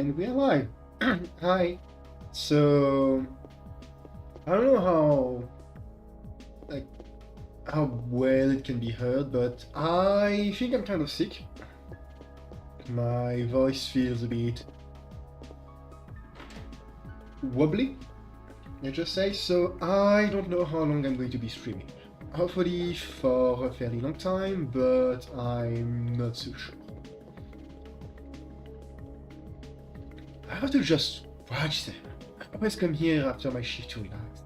And we are live. Hi. So I don't know like how well it can be heard, but I think I'm kind of sick. My voice feels a bit wobbly, let's just say, so I don't know how long I'm going to be streaming. Hopefully for a fairly long time, but I'm not so sure. I have to just watch them. I always come here after my shift to relax.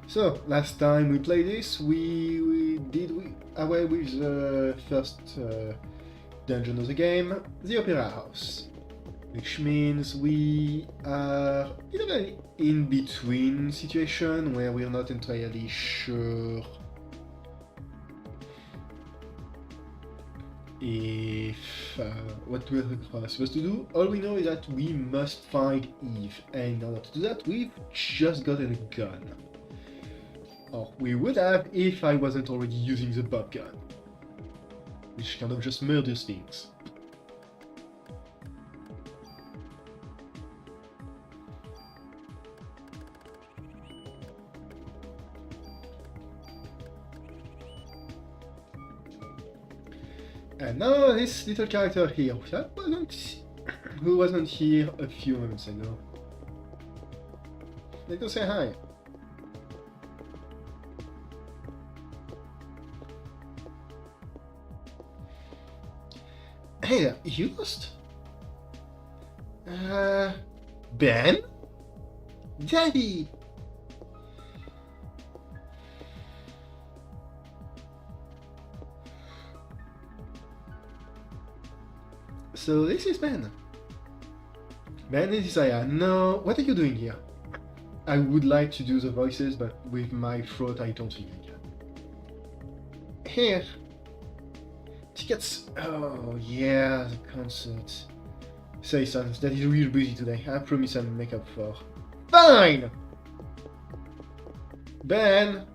So, last time we played this, we did away with the first dungeon of the game, the Opera House. Which means we are in an in-between situation where we're not entirely sure if what we're supposed to do. All we know is that we must find Eve, and in order to do that, we've just gotten a gun. Or we would have if I wasn't already using the bob gun, which kind of just murders things. And now this little character here, who wasn't here a few moments ago. Let's go say hi. Hey there, you lost? Ben? Daddy! So this is Ben. Ben is Isaiah. No, what are you doing here? I would like to do the voices, but with my throat I don't think I can. Here. Tickets. Oh yeah, the concert. Say son, that is real busy today. I promise I'll make up for. Fine! Ben!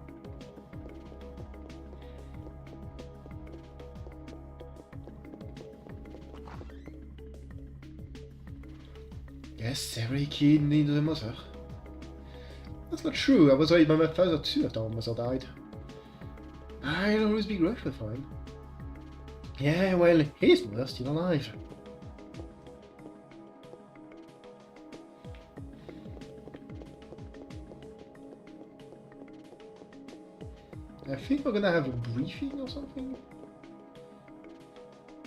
Yes, every kid needs a mother. That's not true. I was raised by my father too after my mother died. I'll always be grateful for him. Yeah, well, his mother's still alive. I think we're gonna have a briefing or something.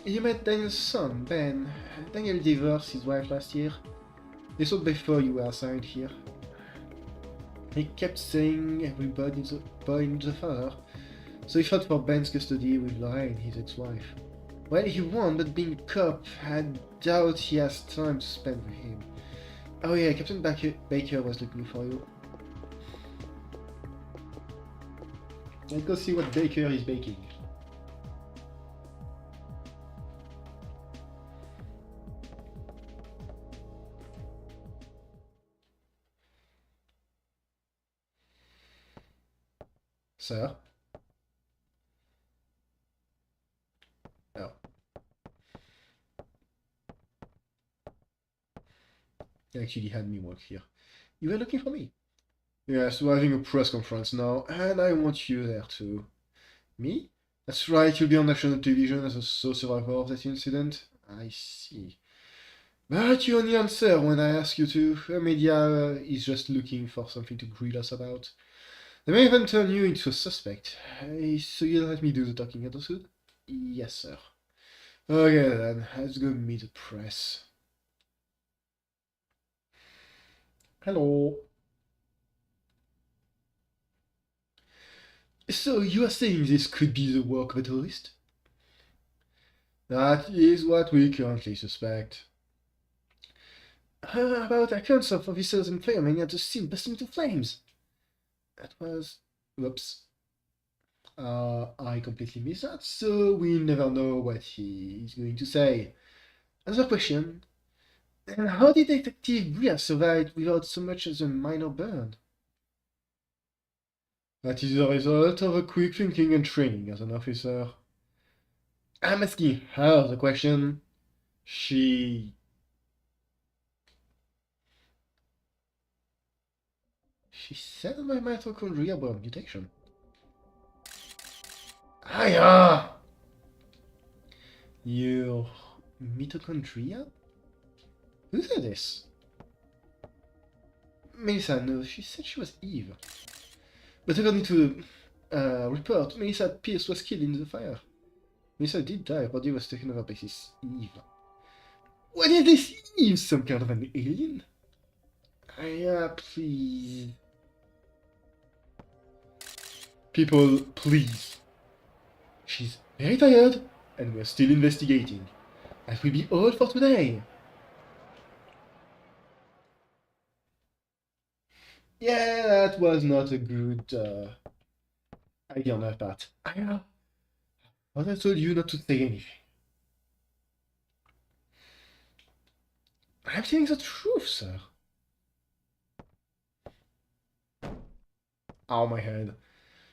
You met Daniel's son, Ben. Daniel divorced his wife last year. They thought before you were assigned here. He kept saying everybody's a boy needs a father, so he fought for Ben's custody with Lorraine, his ex-wife. Well, he won, but being a cop, I doubt he has time to spend with him. Oh yeah, Captain Baker was looking for you. Let's go see what Baker is baking. Sir? Oh. He actually had me work here. You were looking for me? Yes, we're having a press conference now, and I want you there too. Me? That's right, you'll be on national television as a sole survivor of that incident. I see. But you only answer when I ask you to. The media is just looking for something to grill us about. They may even turn you into a suspect. So you'll let me do the talking, understood? Yes, sir. Okay then, let's go meet the press. Hello. So you are saying this could be the work of a terrorist? That is what we currently suspect. About accounts of officers and firemen at the scene bursting into flames. That was... Whoops. I completely missed that, so we never know what he is going to say. Another question. How did Detective Bria survive without so much as a minor burn? That is the result of a quick thinking and training as an officer. I'm asking her the question. She said my mitochondria were mutation. Hiya! Your mitochondria? Who said this? Melissa, no, she said she was Eve. But according to the report, Melissa Pierce was killed in the fire. Melissa did die, her body was taken over by this Eve. What is this Eve? Some kind of an alien? Hiya, please. People, please. She's very tired, and we're still investigating. That will be all for today. Yeah, that was not a good idea on her part. I thought I told you not to say anything. I'm telling the truth, sir. Ow, my head.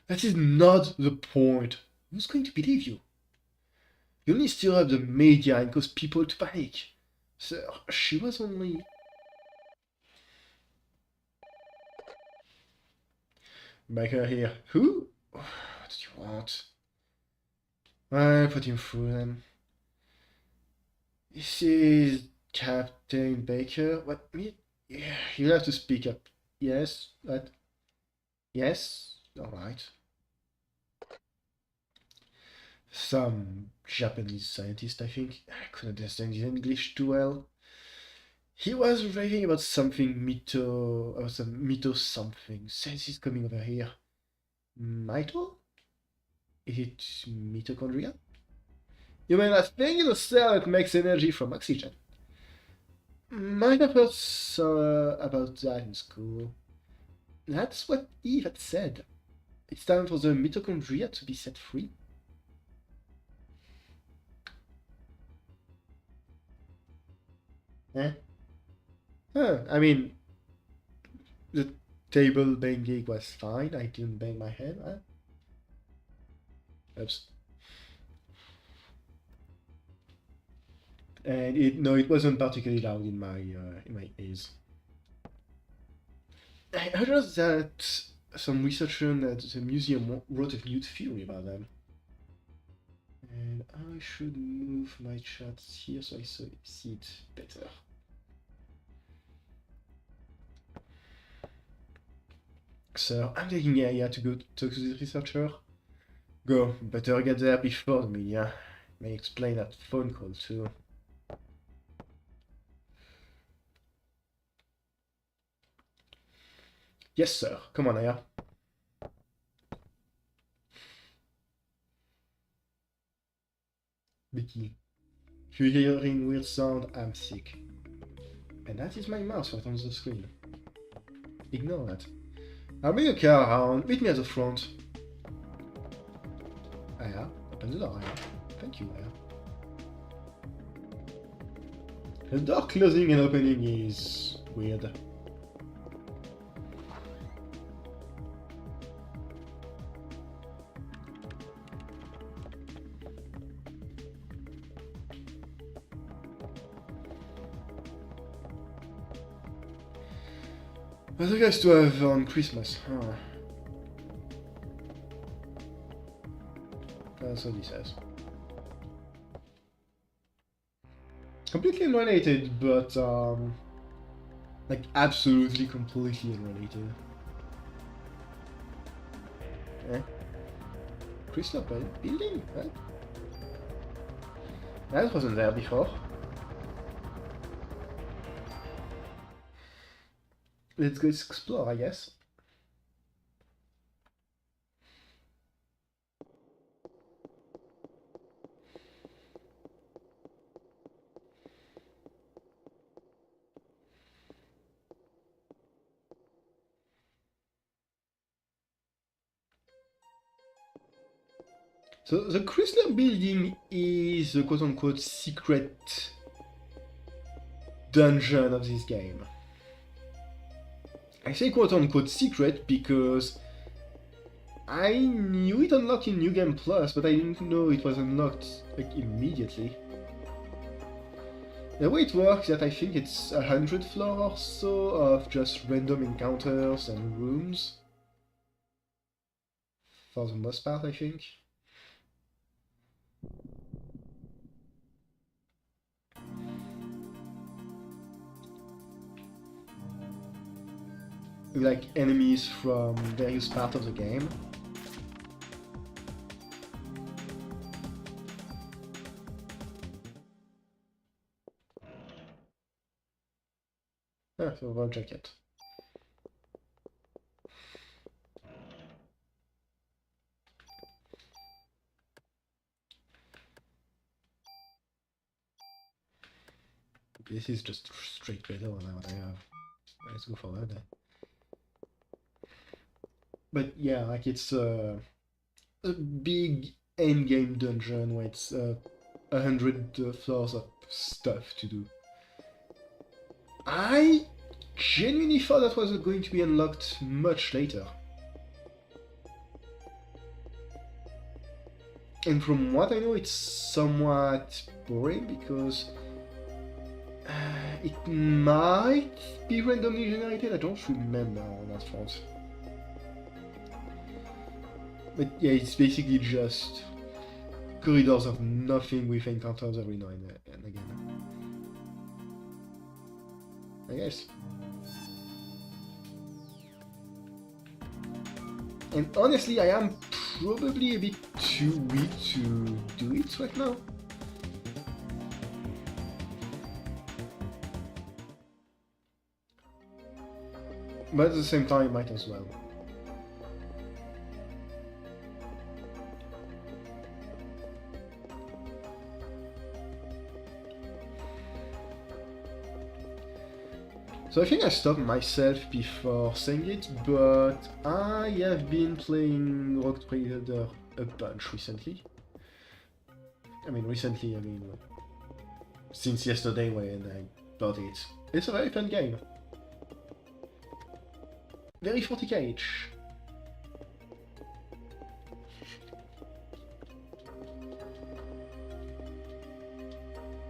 That is not the point. Who's going to believe you? You only stir up the media and cause people to panic. Sir, she was only... Back her here. Who? What do you want? I'll put him through them. This is Captain Baker. What? Me? Yeah, you'll have to speak up. Yes? What? Yes? Alright. Some Japanese scientist, I think. I couldn't understand his English too well. He was writing about something mito something. Says he's coming over here. Mito? Is it mitochondria? You mean that thing in the cell that makes energy from oxygen? Might have heard about that in school. That's what Eve had said. It's time for the mitochondria to be set free. Eh? Huh, I mean, the table banging was fine. I didn't bang my head. Huh? Oops. And it wasn't particularly loud in my ears. I heard that some researcher at the museum wrote a new theory about them. And I should move my chat here so I see it better. So I'm taking Aya to go talk to the researcher. Go, better get there before the media. May explain that phone call too. Yes, sir. Come on, Aya. Becky. If you're hearing weird sound, I'm sick. And that is my mouse right on the screen. Ignore that. I'll bring a car around. Meet me at the front. Aya, open the door, Aya. Thank you, Aya. The door closing and opening is weird. What are you guys to have on Christmas? Huh. That's what he says. Completely unrelated, but like absolutely completely unrelated. Eh? Crystal building? What? That wasn't there before. Let's go explore, I guess. So the Chrysler building is the quote-unquote secret dungeon of this game. I say quote-unquote secret because I knew it unlocked in New Game Plus, but I didn't know it was unlocked like immediately. The way it works is that I think it's 100 floors or so of just random encounters and rooms. For the most part, I think. Like enemies from various parts of the game. Ah, so one jacket. This is just straight better than what I have. Let's go for that then. But yeah, like it's a big endgame dungeon where it's 100 floors of stuff to do. I genuinely thought that was going to be unlocked much later. And from what I know, it's somewhat boring because it might be randomly generated. I don't remember on that front. But yeah, it's basically just corridors of nothing with encounters every now and again. I guess. And honestly, I am probably a bit too weak to do it right now. But at the same time, might as well. So I think I stopped myself before saying it, but I have been playing Rogue Trader a bunch recently. I mean since yesterday when I bought it. It's a very fun game. Very 40k-ish.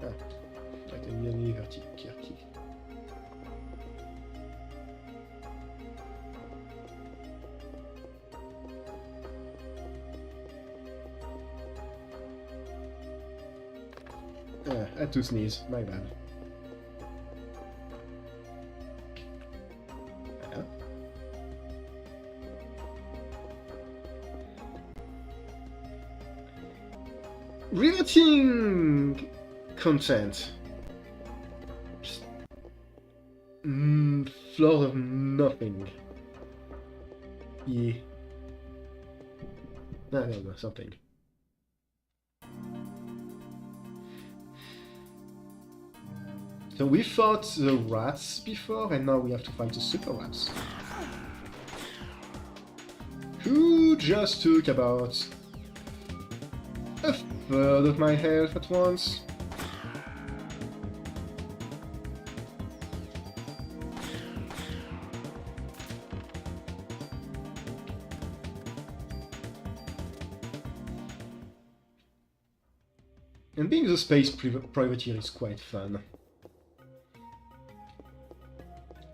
Ah, like a nearly vertical. I had to sneeze, my bad. Riveting content. Just floor of nothing. Yeah. No, something. So we fought the rats before, and now we have to fight the super rats. Who just took about a third of my health at once. And being the space privateer is quite fun.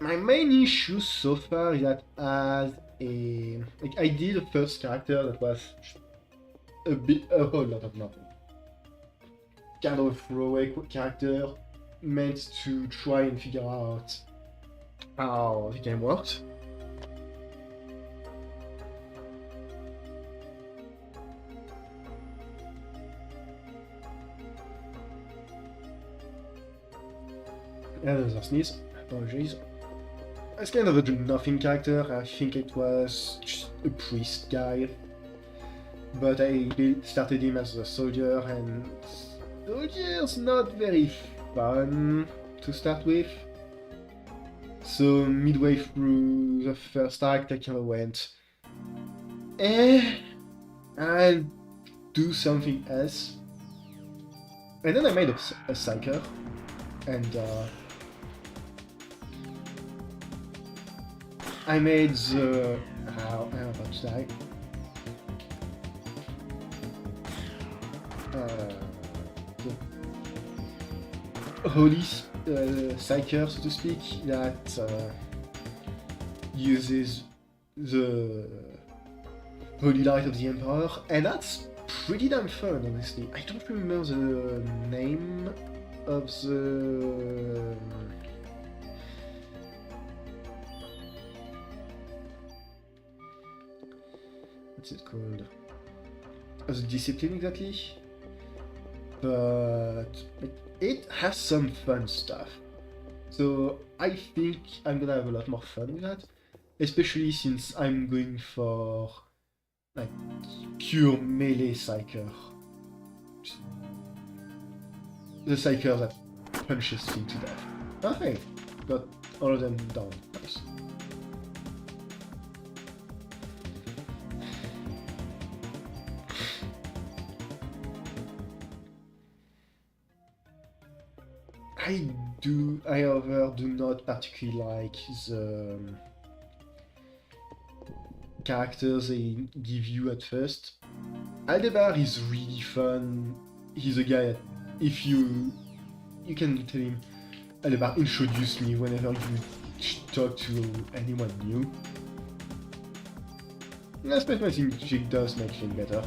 My main issue so far is that as a... I did a first character that was a whole lot of nothing. Kind of a throwaway character meant to try and figure out how the game worked. Yeah, there's a sneeze. Apologies. It's kind of a nothing character. I think it was just a priest guy. But I started him as a soldier, and soldier's not very fun to start with. So midway through the first act, I kind of went, I'll do something else. And then I made a psyker, and I made the... I'm about to die. the holy psyker, so to speak, that uses the holy light of the Emperor, and that's pretty damn fun, honestly. I don't remember the name of the... what's it called? Of the discipline, exactly? But it has some fun stuff. So I think I'm gonna have a lot more fun with that. Especially since I'm going for like pure melee psyker. The psyker that punches things to death. Oh hey, got all of them down. Nice. I however do not particularly like the characters they give you at first. Aldebar is really fun. He's a guy that if you can tell him, Aldebar, introduce me whenever you talk to anyone new. That's what I think she does make things better.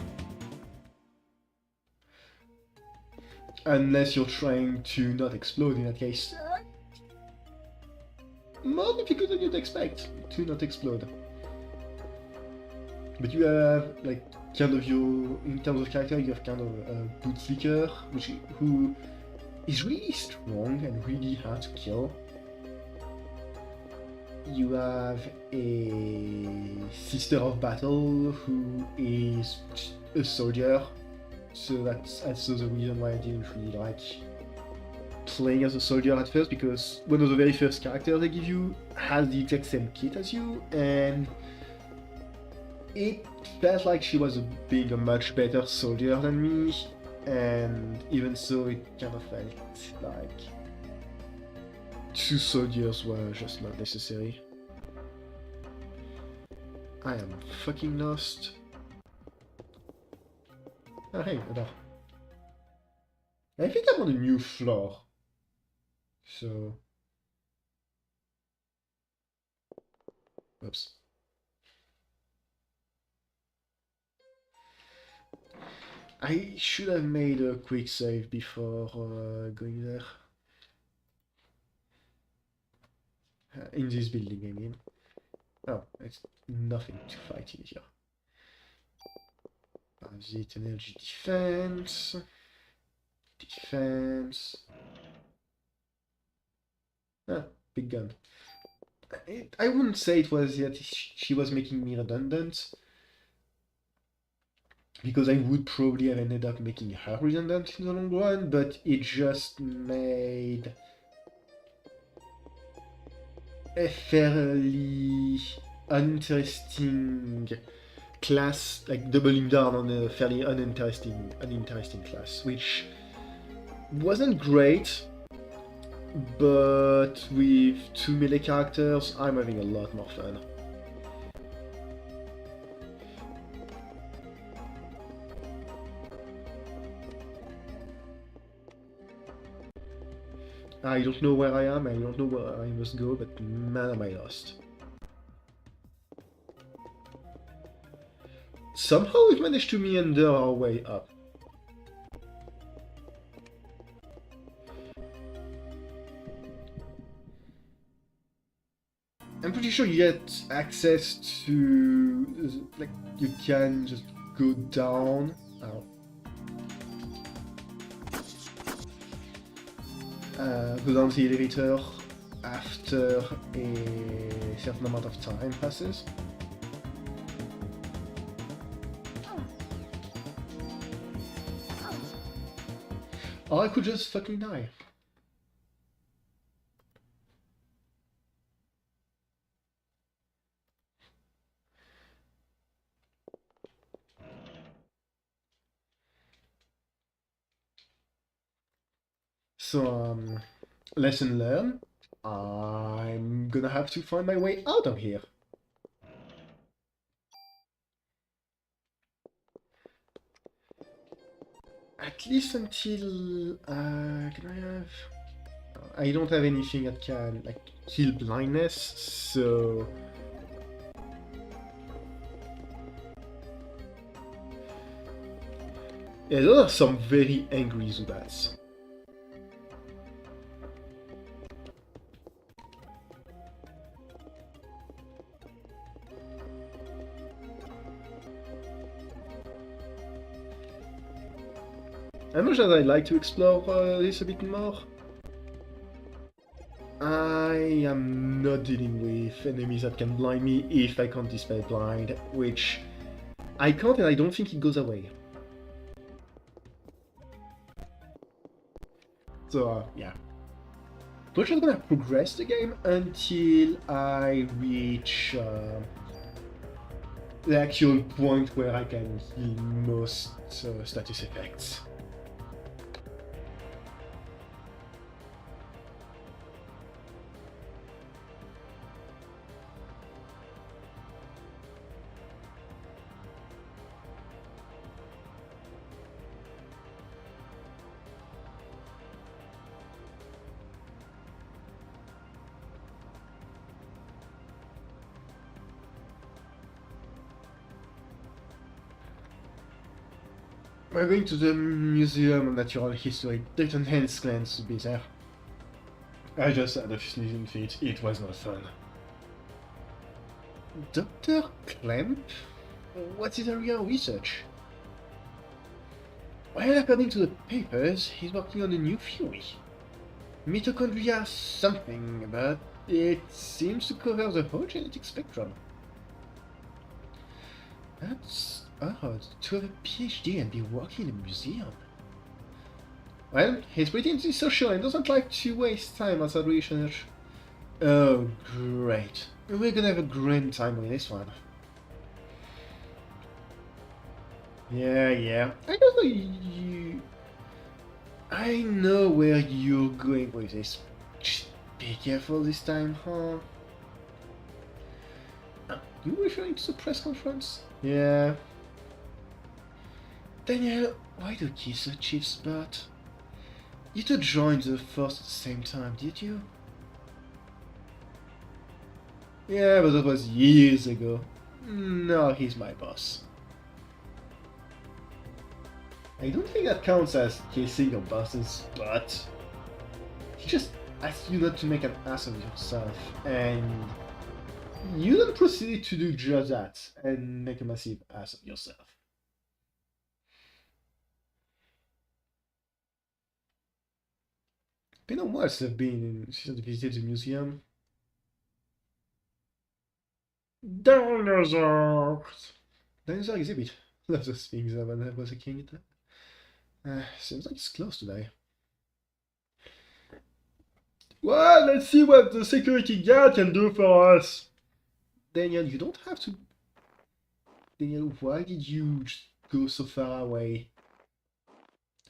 Unless you're trying to not explode, in that case. More difficult than you'd expect to not explode. But you have, like, kind of your... in terms of character, you have kind of a bootlicker, who is really strong and really hard to kill. You have a Sister of Battle, who is a soldier. So that's also the reason why I didn't really like playing as a soldier at first, because one of the very first characters they give you has the exact same kit as you, and it felt like she was being a much better soldier than me, and even so it kind of felt like two soldiers were just not necessary. I am fucking lost. Oh hey, Adar. I think I'm on a new floor. So... oops. I should have made a quick save before going there. In this building, I mean. Oh, it's nothing to fight in here. Parasite energy defense. Defense. Ah, big gun. I wouldn't say it was that she was making me redundant, because I would probably have ended up making her redundant in the long run, but it just made a fairly uninteresting class, like doubling down on a fairly uninteresting class, which wasn't great, but with two melee characters, I'm having a lot more fun. I don't know where I am, I don't know where I must go, but man am I lost. Somehow we've managed to meander our way up. I'm pretty sure you get access to... like, you can just go down. Ow. Go down the elevator after a certain amount of time passes. Or I could just fucking die. So, lesson learned. I'm gonna have to find my way out of here. At least until... can I have... I don't have anything that can, like, heal blindness, so... Yeah, those are some very angry Zubats. As much as I'd like to explore this a bit more, I am not dealing with enemies that can blind me if I can't dispel blind, which I can't and I don't think it goes away. So, yeah. We're just gonna progress the game until I reach the actual point where I can heal most status effects. We're going to the Museum of Natural History. Dayton Hens claims to be there. I just had a sneezing fit. It was not fun. Dr. Clemp? What's his area of research? Well, according to the papers, he's working on a new theory. Mitochondria something, but it seems to cover the whole genetic spectrum. That's odd, to have a PhD and be working in a museum. Well, he's pretty antisocial and doesn't like to waste time outside research. Oh, great. We're gonna have a grand time with this one. Yeah. I don't know you... I know where you're going with this. Just be careful this time, huh? Are you referring to the press conference? Yeah. Daniel, why do you kiss the chief's butt? You two joined the force at the same time, did you? Yeah, but that was years ago. Now he's my boss. I don't think that counts as kissing your boss's butt. He just asked you not to make an ass of yourself, and you then proceeded to do just that, and make a massive ass of yourself. Been a while since I've been since I visited the museum. Dinosaurs! Dinosaur exhibit. Love those things when I was a kid. Seems like it's closed today. Well, let's see what the security guard can do for us. Daniel, you don't have to... Daniel, why did you go so far away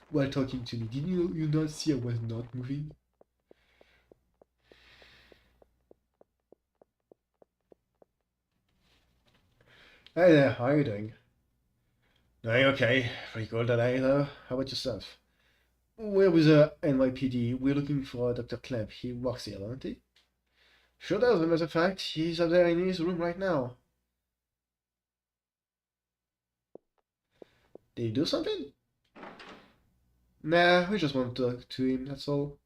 while talking to me? Did you not see I was not moving? Hey there, how are you doing? Doing okay. Pretty cold today though. How about yourself? We're with the NYPD. We're looking for Dr. Clamp. He works here, doesn't he? Sure does, as a matter of fact. He's up there in his room right now. Did he do something? Nah, we just want to talk to him, that's all.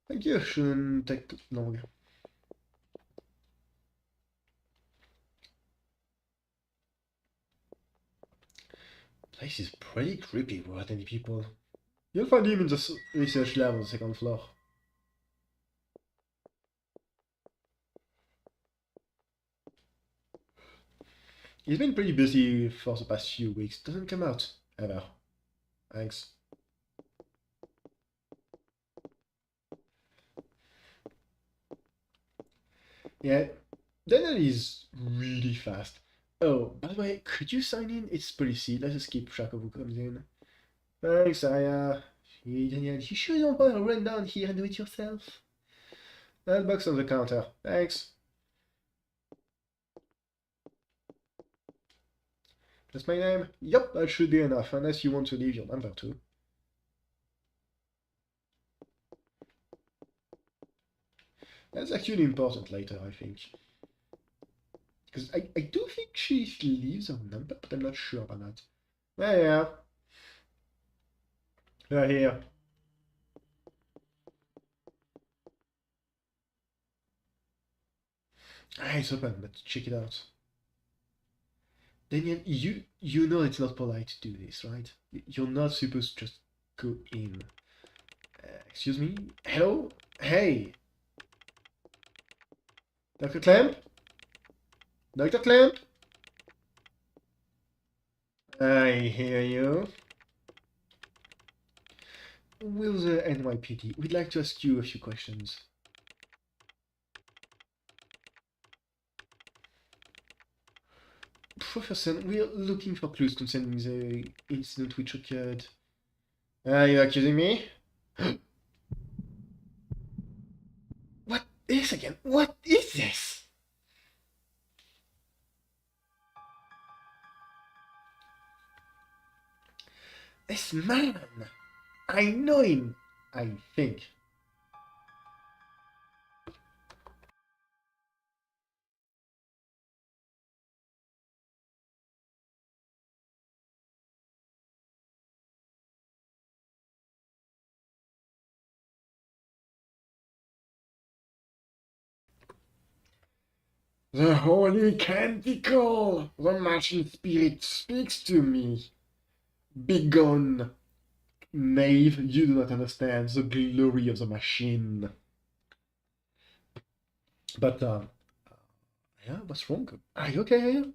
Thank you, shouldn't take long. Place is pretty creepy without any people. You'll find him in the research lab on the second floor. He's been pretty busy for the past few weeks. Doesn't come out, ever. Thanks. Yeah, Daniel is really fast. Oh, by the way, could you sign in? It's policy. Let's just keep track of who comes in. Thanks, Aya. Hey, Daniel, you sure you don't want to run down here and do it yourself? That box on the counter. Thanks. That's my name? Yup, that should be enough, unless you want to leave your number too. That's actually important later, I think. Because I do think she leaves her number, but I'm not sure about that. Yeah. They're here. Ah, it's open, but check it out. Daniel, you know it's not polite to do this, right? You're not supposed to just go in. Excuse me? Hello? Hey! Dr. Clamp? Dr. Clamp? I hear you. With the NYPD, we'd like to ask you a few questions. Professor, we're looking for clues concerning the incident which occurred. Are you accusing me? What is again? What is this? This man! I know him, I think. The holy canticle! The machine spirit speaks to me. Begone, knave, you do not understand the glory of the machine. But, yeah, what's wrong? Are you okay here?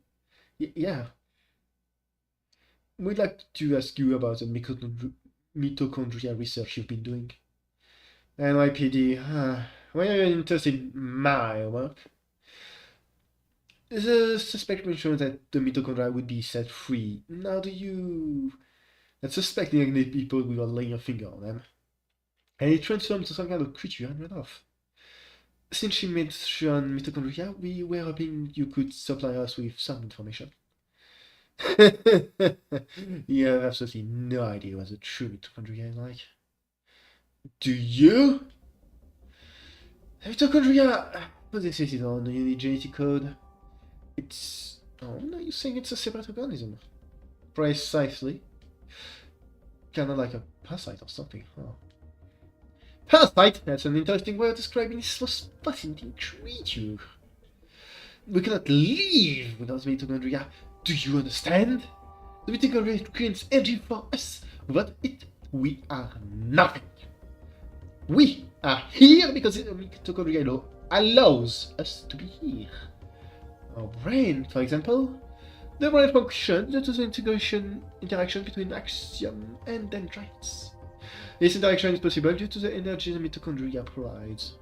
Yeah. We'd like to ask you about the mitochondria research you've been doing. NYPD, why are you interested in my work? The suspect mentioned that the mitochondria would be set free. Now do you... That suspecting the people without laying a finger on them. And it transformed into some kind of creature and ran off. Since you mentioned mitochondria, we were hoping you could supply us with some information. You have absolutely no idea what the true mitochondria is like. Do you? Mitochondria possesses on a unique genetic code. It's... Oh, no, you're saying it's a separate organism. Precisely. Kinda like a parasite or something, huh? Parasite? That's an interesting way of describing this most fascinating creature. We cannot live without the mitochondria. Do you understand? The mitochondria creates energy for us. Without it, we are nothing. We are here because the mitochondria allows us to be here. Our brain, for example, the brain functions due to the interaction between axiom and dendrites. This interaction is possible due to the energy the mitochondria provides.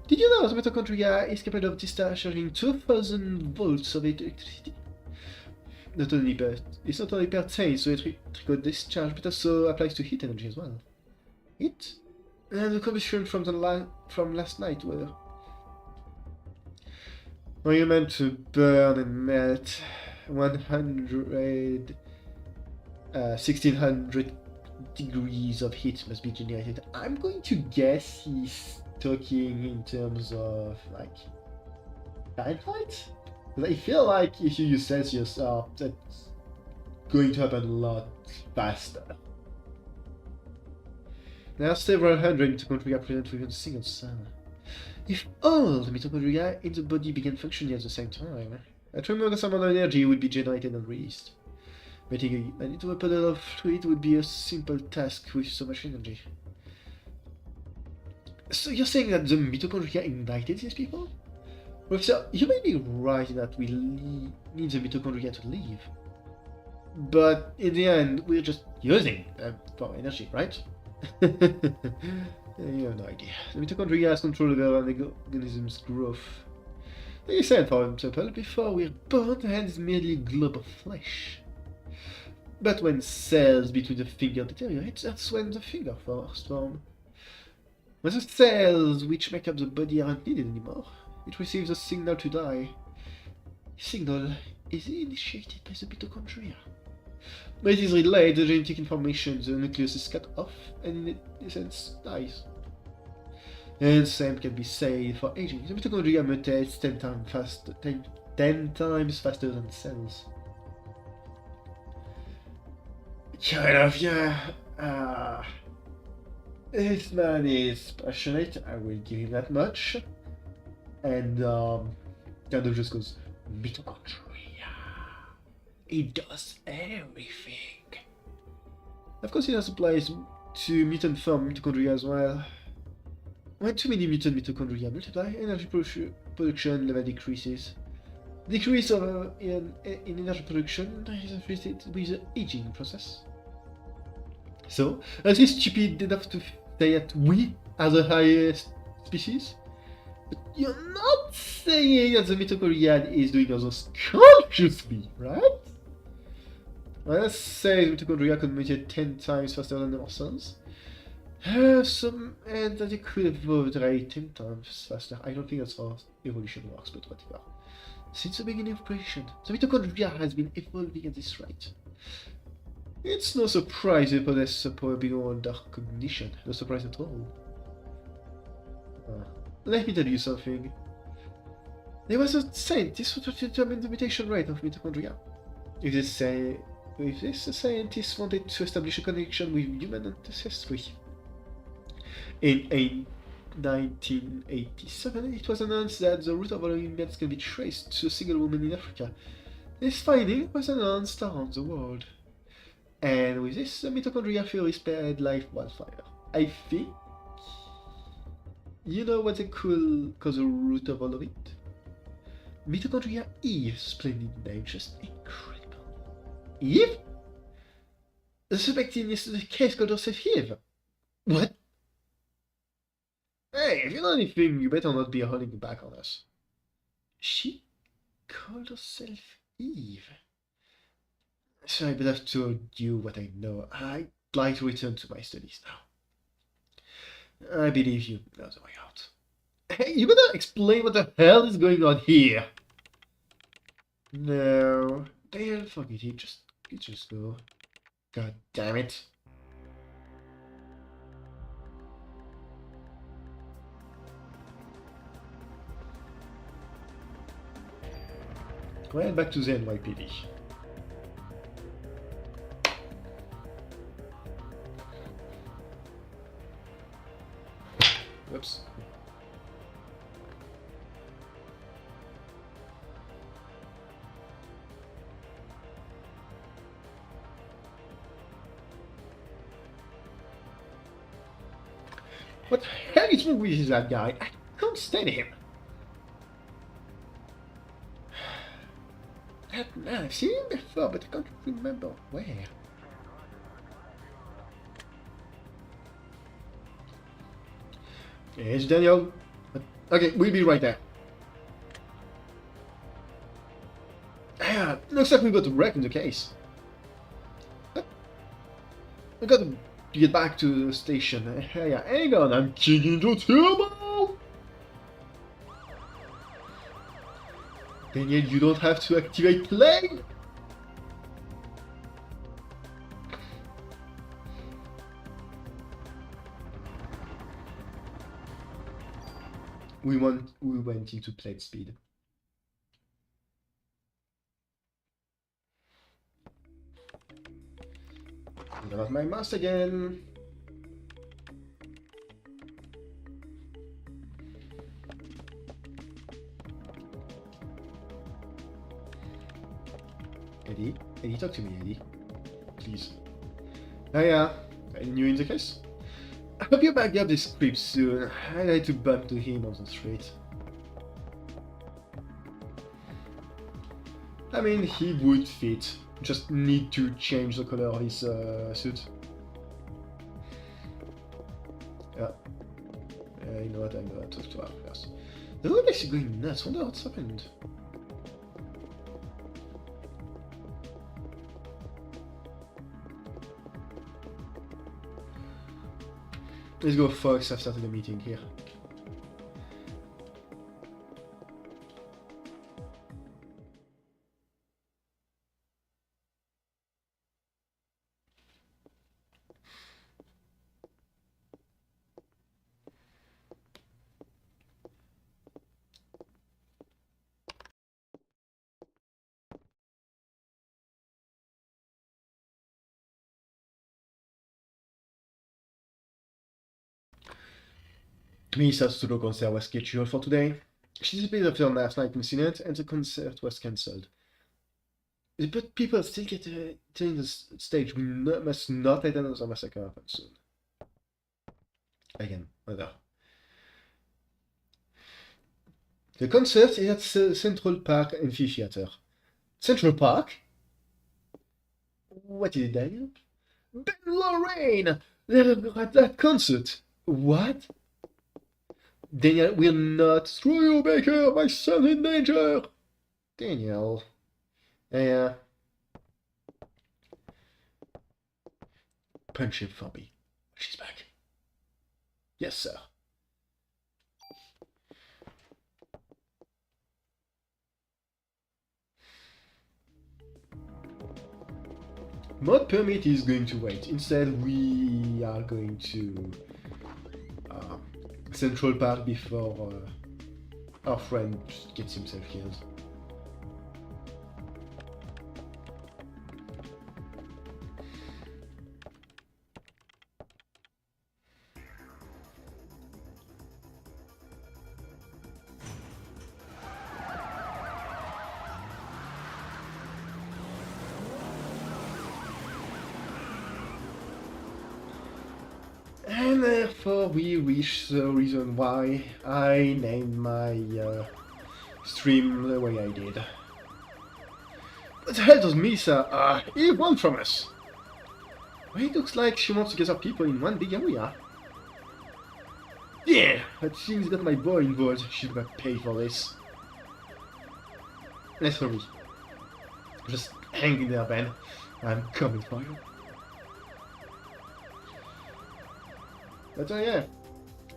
Did you know the mitochondria is capable of discharging 2000 volts of electricity? It's not only pertains to electrical discharge, but also applies to heat energy as well. Heat? And the combustion from last night were... Are you meant to burn and melt 1600 degrees of heat must be generated. I'm going to guess he's talking in terms of, like, Fahrenheit? I feel like if you use Celsius, that's going to happen a lot faster. There are several hundred mitochondria present within a single cell. If all the mitochondria in the body began functioning at the same time, a tremendous amount of energy would be generated and released. Making it into a puddle of fluid would be a simple task with so much energy. So you're saying that the mitochondria ignited these people? Professor, you may be right in that we need the mitochondria to live. But in the end, we're just using them for energy, right? You have no idea. The mitochondria has control over an organism's growth. Like I said, for example, before we're born, the hand is merely a glob of flesh. But when cells between the fingers deteriorate, that's when the finger first forms. When the cells which make up the body aren't needed anymore, it receives a signal to die. A signal is initiated by the mitochondria. When it is relayed, the genetic information, the nucleus is cut off and in essence dies. And same can be said for aging. The mitochondria mutates 10 times faster than cells. Kind of, yeah. This man is passionate, I will give him that much. And kind of just goes, mitochondria. It does everything. Of course, it has applies to mutant form mitochondria as well. When too many mutant mitochondria multiply, energy production level decreases. Decrease in energy production is associated with the aging process. So, as is stupid enough to say that we are the highest species, but you're not saying that the mitochondria is doing all those consciously, right? Well, let's say the mitochondria could mutate 10 times faster than our cells. And that it could evolve 10 times faster. I don't think that's how evolution works, but whatever. Since the beginning of creation, the mitochondria has been evolving at this rate. It's no surprise they possess a power beyond our cognition. No surprise at all. Let me tell you something. There was a scientist who determined the mutation rate of mitochondria. If this scientist wanted to establish a connection with human ancestry. In 1987, it was announced that the root of all humans can be traced to a single woman in Africa. This finding was announced around the world. And with this, the mitochondria theory spread like wildfire. I think you know what they call the root of all of it? Mitochondria Eve, splendid name, just incredible. Eve? The suspect in this case called herself Eve. What? Hey, if you know anything, you better not be holding back on us. She called herself Eve. So I better have told you what I know. I'd like to return to my studies now. I believe you know the way out. Hey, you better explain what the hell is going on here. No, they'll forget it. Just go. God damn it. Well, back to the NYPD. Whoops. What the hell is wrong with that guy? I can't stand him. That man, I've seen him before, but I can't remember where. It's Daniel. Okay, we'll be right there. Ah, looks like we got a wreck in the case. I got to get back to the station. Yeah, hang on, I'm kicking the turbo! Daniel, you don't have to activate play! We went into plate speed. I got my mouse again. Eddie, talk to me, Eddie. Please. Oh yeah, any new in the case? I hope you back up this creep soon. I'd like to bump to him on the street. I mean, he would fit. Just need to change the color of his suit. Yeah. You know what, I'm gonna talk to her first. The road is going nuts. Wonder what's happened. Let's go, Fox. I've started a meeting here. Misa's solo concert was scheduled for today. She disappeared after last night's incident, and the concert was cancelled. But people still get to the stage. We must not let another massacre happen soon. Again, mother. The concert is at Central Park Amphitheater. Central Park? What is it, Daniel? Ben Lorraine! They're at that concert. What? Daniel will not throw you, Baker! My son's in danger! Daniel. Yeah. Punch him for me. She's back. Yes, sir. Mod permit is going to wait. Instead, we are going to Central Park before our friend gets himself killed. And therefore we reach the reason why I named my stream the way I did. What the hell does Misa want from us? Well, it looks like she wants to gather people in one big area. Yeah, but she's got my boy involved. She's gonna pay for this. Let's hurry. Just hang in there, Ben. I'm coming for you. But yeah,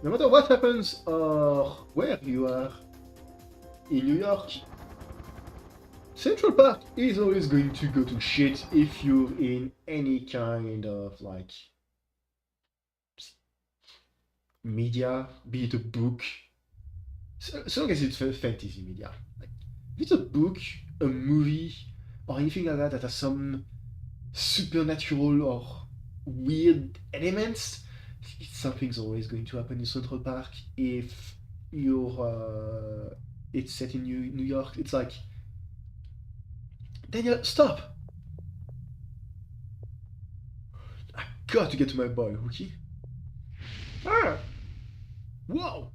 no matter what happens or where you are in New York, Central Park is always going to go to shit if you're in any kind of like media, be it a book, so long as it's fantasy media. Like, if it's a book, a movie, or anything like that that has some supernatural or weird elements, something's always going to happen in Central Park. If you're it's set in New York, it's like, Daniel, stop! I got to get to my boy, Rookie. Ah! Whoa!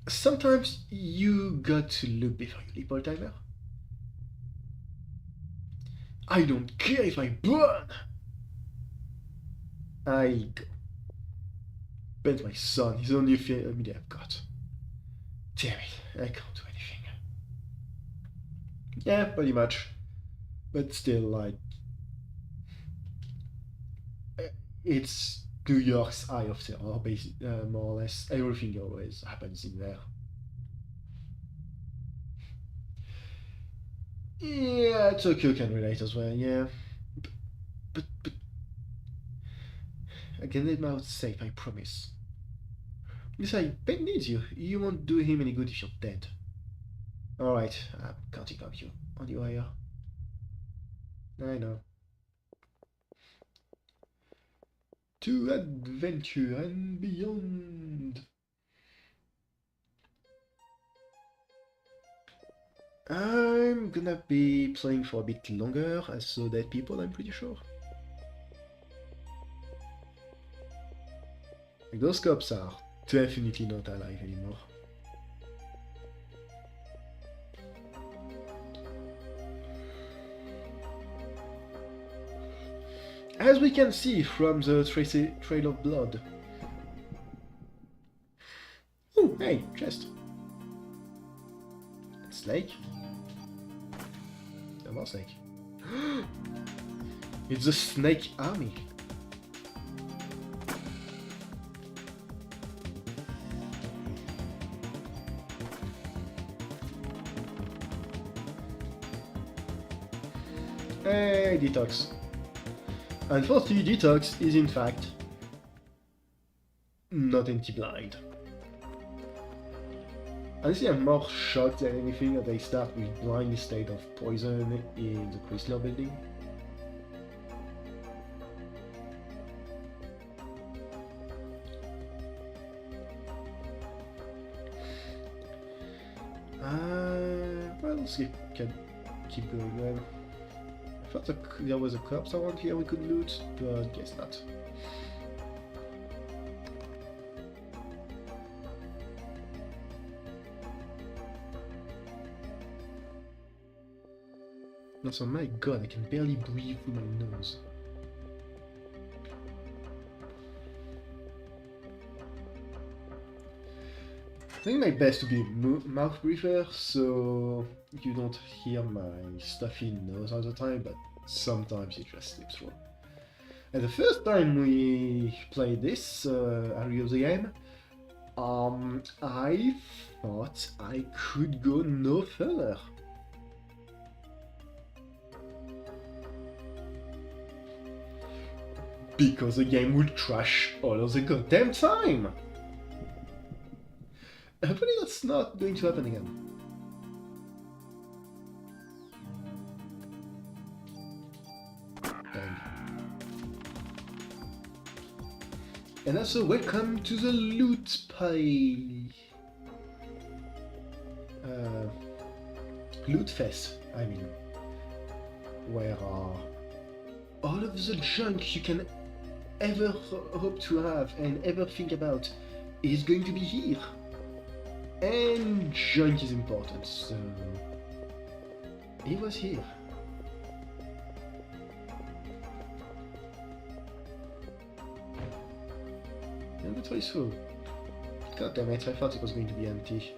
Sometimes you got to look before you leap, old timer. I don't care if I burn! I go. Ben's my son, he's the only family I've got. Damn it, I can't do anything. Yeah, pretty much. But still, like, it's New York's Eye of Terror, basically, more or less. Everything always happens in there. Yeah, Tokyo can relate as well, yeah. But I can let my house safe, I promise. Besides, Ben needs you. You won't do him any good if you're dead. Alright, I'm counting on you. On your wire. I know. To adventure and beyond. I'm gonna be playing for a bit longer as the dead people, I'm pretty sure. Like, those cops are definitely not alive anymore. As we can see from the trail of blood. Oh, hey, chest. Snake? No more snake. It's the snake army. Hey, detox. Unfortunately, detox is in fact not anti-blind. Honestly, I'm more shocked than anything that they start with blind state of poison in the Chrysler building. let's keep going then. I thought there was a corpse around here we could loot, but guess not. Also, my god, I can barely breathe through my nose. I'm doing my best to be a mouth breather, so you don't hear my stuffy nose all the time, but sometimes it just slips through. And the first time we played this area of the game, I thought I could go no further. Because the game would crash all of the goddamn time! Hopefully that's not going to happen again. And also, welcome to the loot pile! Loot fest, I mean. Where all of the junk you can ever hope to have and ever think about is going to be here. And junk is important, so it was here. Inventory is full. God damn it, I thought it was going to be empty.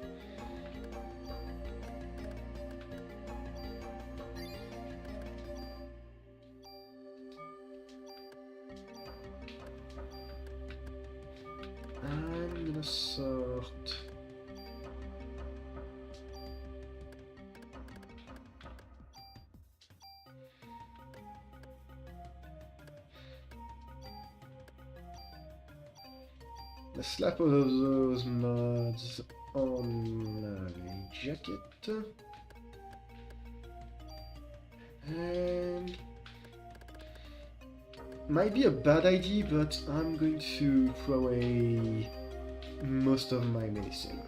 I'm gonna sort. Let's slap all of those mods on a jacket. And might be a bad idea, but I'm going to throw away most of my medicine.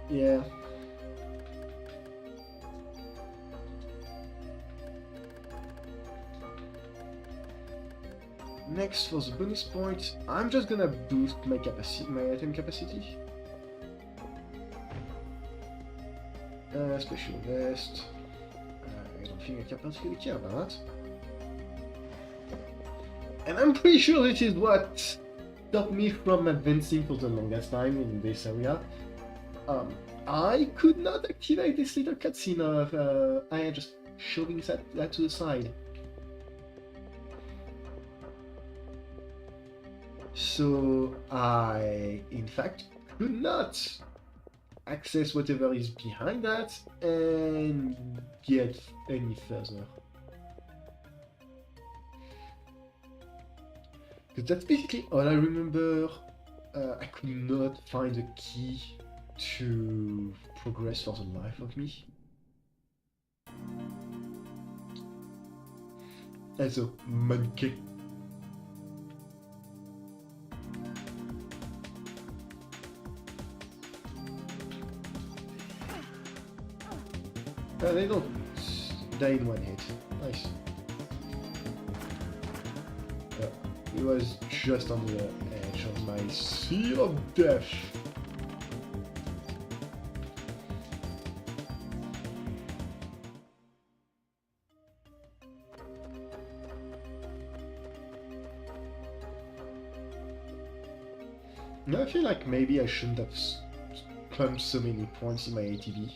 Yeah. Next, for the bonus points, I'm just gonna boost my item capacity. Special vest. I don't think I can particularly care about that. And I'm pretty sure this is what stopped me from advancing for the longest time in this area. I could not activate this little cutscene of I just shoving that to the side. So I, in fact, could not access whatever is behind that and get any further. Because that's basically all I remember. I could not find a key to progress for the life of me. Also, monkey. They don't die in one hit. Nice. It was just on the edge of my seal of death. Now I feel like maybe I shouldn't have pumped so many points in my ATB.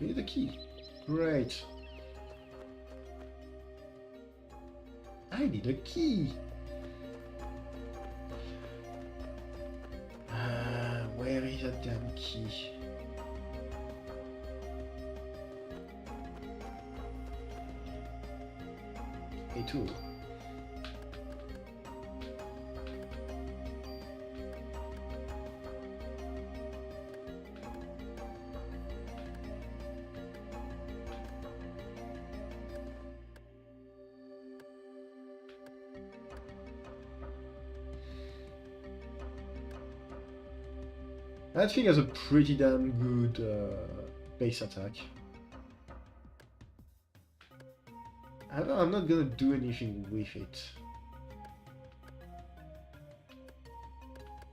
We need a key. Great. I need a key. Where is that damn key? A tool. That thing has a pretty damn good base attack. However, I'm not gonna do anything with it.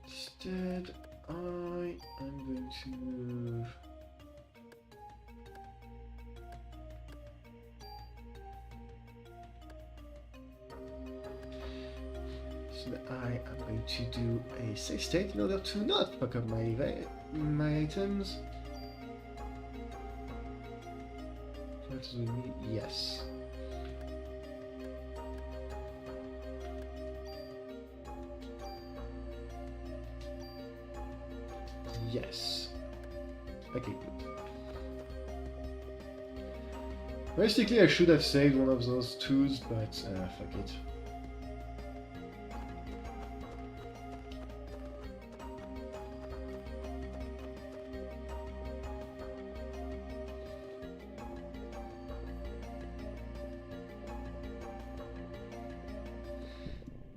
Instead, I am going to move. So I am going to do a save state in order to not fuck up my items. That's with me, yes. Yes. Okay, good. Realistically, I should have saved one of those twos, but fuck it.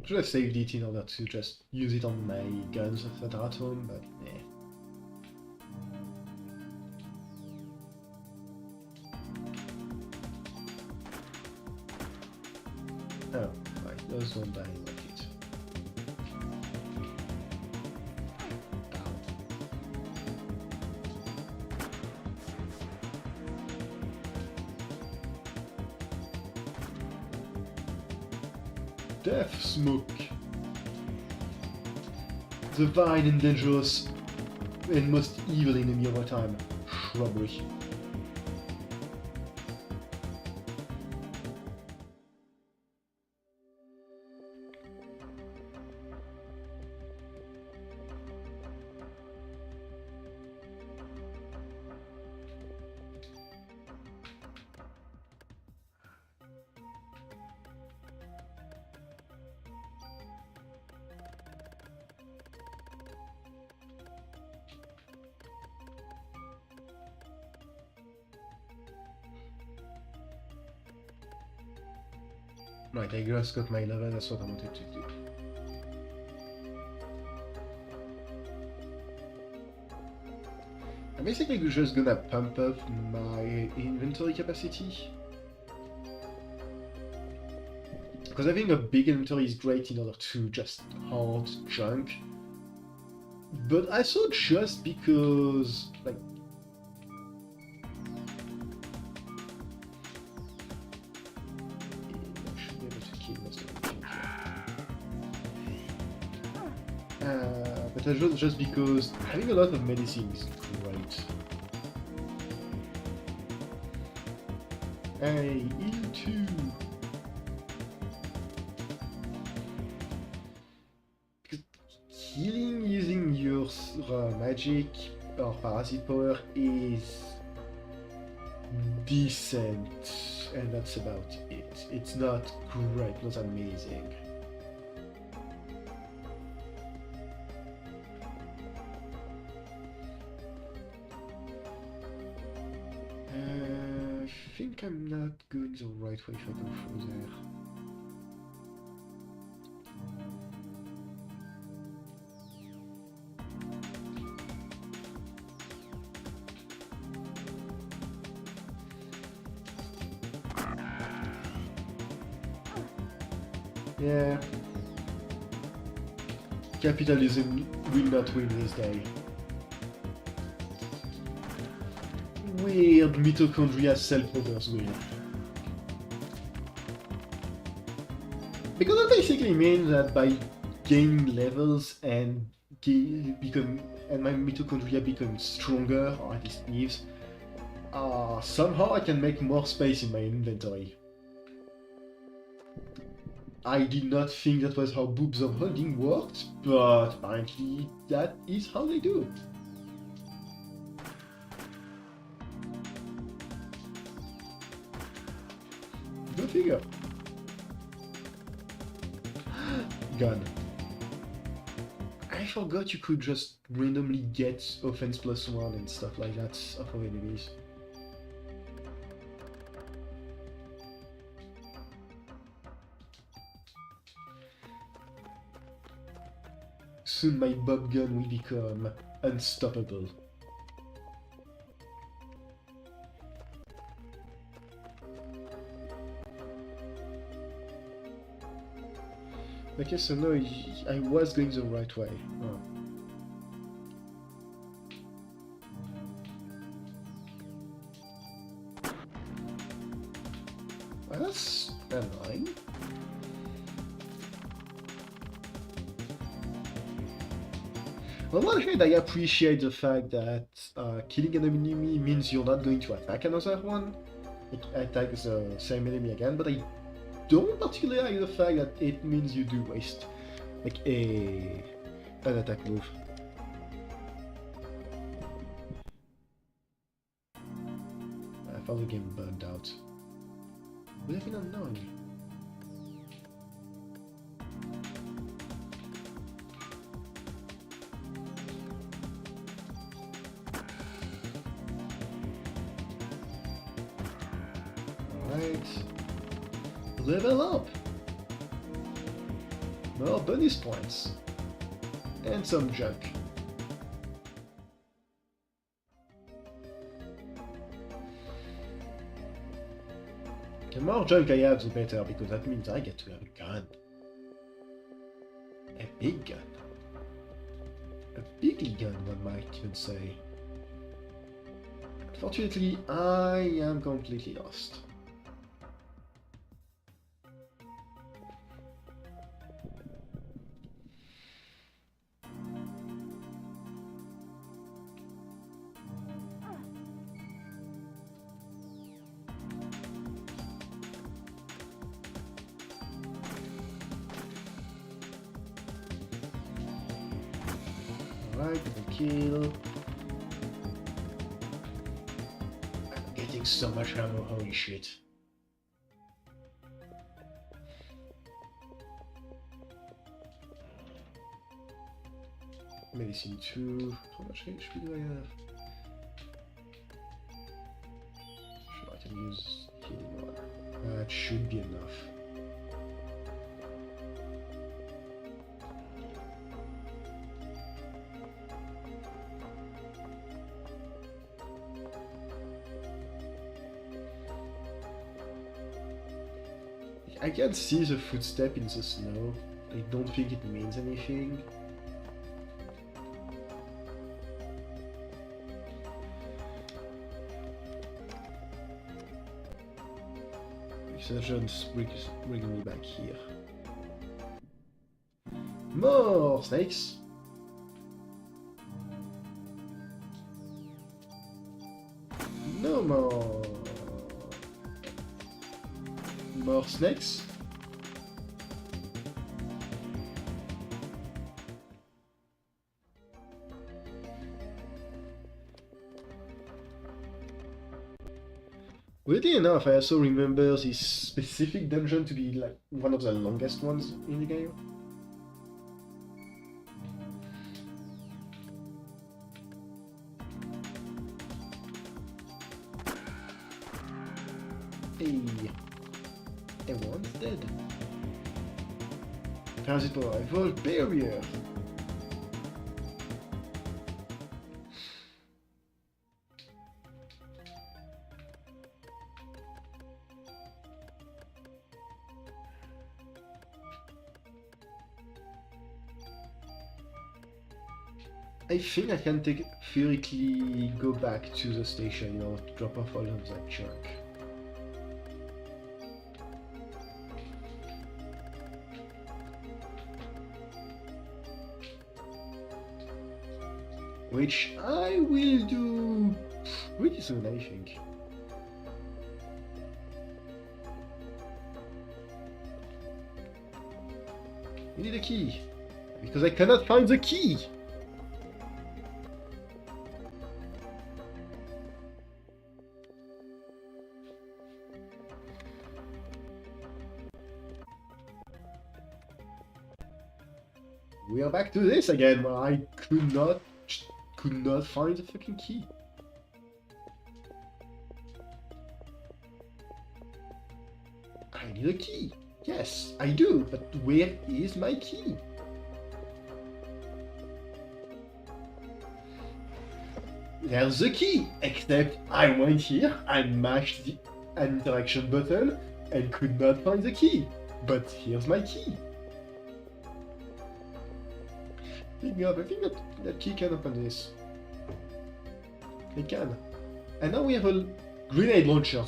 Should have saved it in order to just use it on my guns that are at home, but eh. Oh, right, those don't die like it. Death Smoke. The vile and dangerous and most evil enemy of our time, shrubbery. Right, I just got my level, that's what I wanted to do. I'm basically just gonna pump up my inventory capacity. Because having a big inventory is great in order to just hoard junk. But also just because, like, but just because having a lot of medicine is great. Hey, heal too! Because healing using your magic or parasite power is decent, and that's about it. It's not great, not amazing. I think I'm not going the right way if I go through there. Yeah. Capitalism will not win this day. Weird mitochondria self-others will. Because that basically means that by gaining levels and my mitochondria become stronger, or at least lives, somehow I can make more space in my inventory. I did not think that was how boobs of holding worked, but apparently that is how they do. Go figure. Gun. I forgot you could just randomly get offense +1 and stuff like that off of enemies. Soon my bob gun will become unstoppable. Okay, so no, I was going the right way. Oh. Well, that's annoying. On one hand, I appreciate the fact that killing an enemy means you're not going to attack another one, attack the same enemy again, but I don't particularly like the fact that it means you do waste like an attack move. I thought the game burned out. Would have been annoying. Alright. Level up! More bonus points. And some junk. The more junk I have, the better, because that means I get to have a gun. A big gun. A big gun, one might even say. Unfortunately, I am completely lost. Alright, kill. I'm getting so much ammo, holy shit. Medicine 2. How much HP do I have? Sure, I can use healing 1. That should be enough. I can see the footstep in the snow. I don't think it means anything. Resurgence bringing me back here. More snakes! No more! More snakes? Weirdly enough, I also remember this specific dungeon to be like one of the longest ones in the game. Hey, everyone's dead. Parasite arrival barrier. I think I can theoretically go back to the station, you know, drop off all of that junk. Which I will do pretty soon, I think. We need a key, because I cannot find the key! We are back to this again, where I could not find the fucking key. I need a key. Yes, I do, but where is my key? there's the key, except I went here, I mashed the interaction button, and could not find the key. But here's my key. Picking up, I think that key can open this. It can. And now we have a grenade launcher.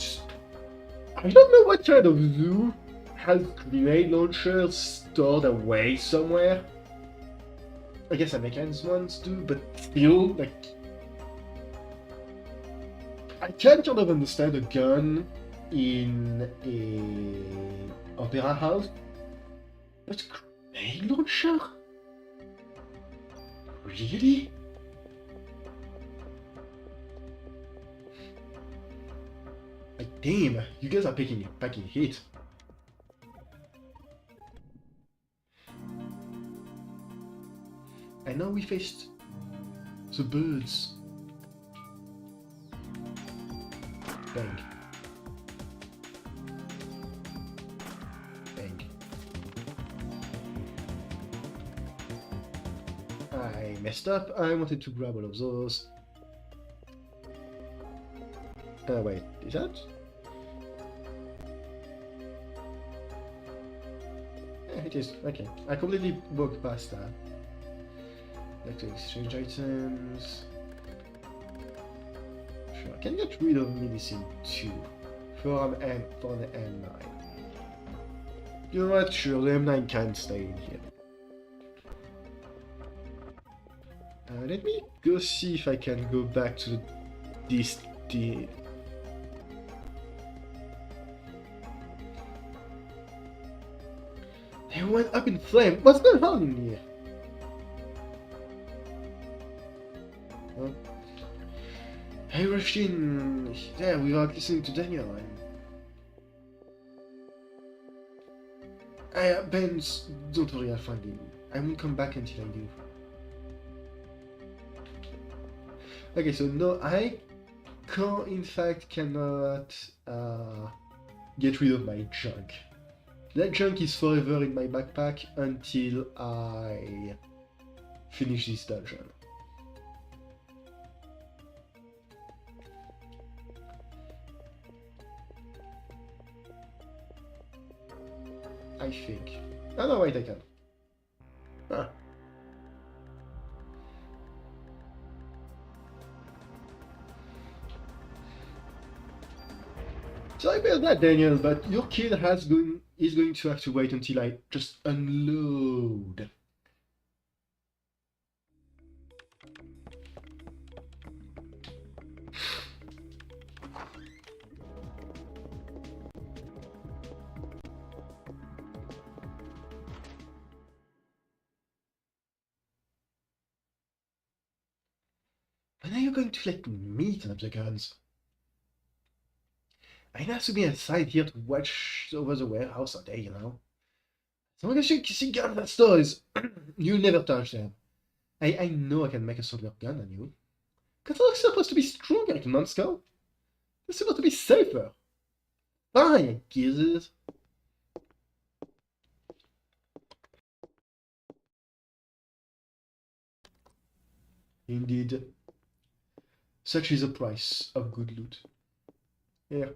I don't know what kind of zoo has grenade launchers stored away somewhere. I guess Americans ones do, but still, like... I can kind of understand a gun in a opera house, but grenade launcher? Really? Like, damn, you guys are packing heat. And now we faced the birds. Bang. Bang. I messed up. I wanted to grab all of those. Wait, is that? Yeah, it is. Okay. I completely walked past that. Like to exchange items. Sure, I can get rid of medicine too. For an M9. You know what? Sure, the M9 can stay in here. Let me go see if I can go back to this. They went up in flame. What's going on in here? Huh? I rushed in there without listening to Daniel. Ben's, don't worry, I'll find him. I won't come back until I do. Okay, so no, I in fact cannot get rid of my junk. That junk is forever in my backpack until I finish this dungeon. I think. Oh no, wait, I can. Ah. Sorry about that, Daniel, but your kid is going to have to wait until I just unload. When are you going to let me turn up the guns? I have to be inside here to watch over the warehouse all day, you know. As long as you see guns at stores, you'll never touch them. I know I can make a stronger gun than you. Catalogs are supposed to be stronger like months ago. They're supposed to be safer. Fine, I guess it. Indeed. Such is the price of good loot. Yeah.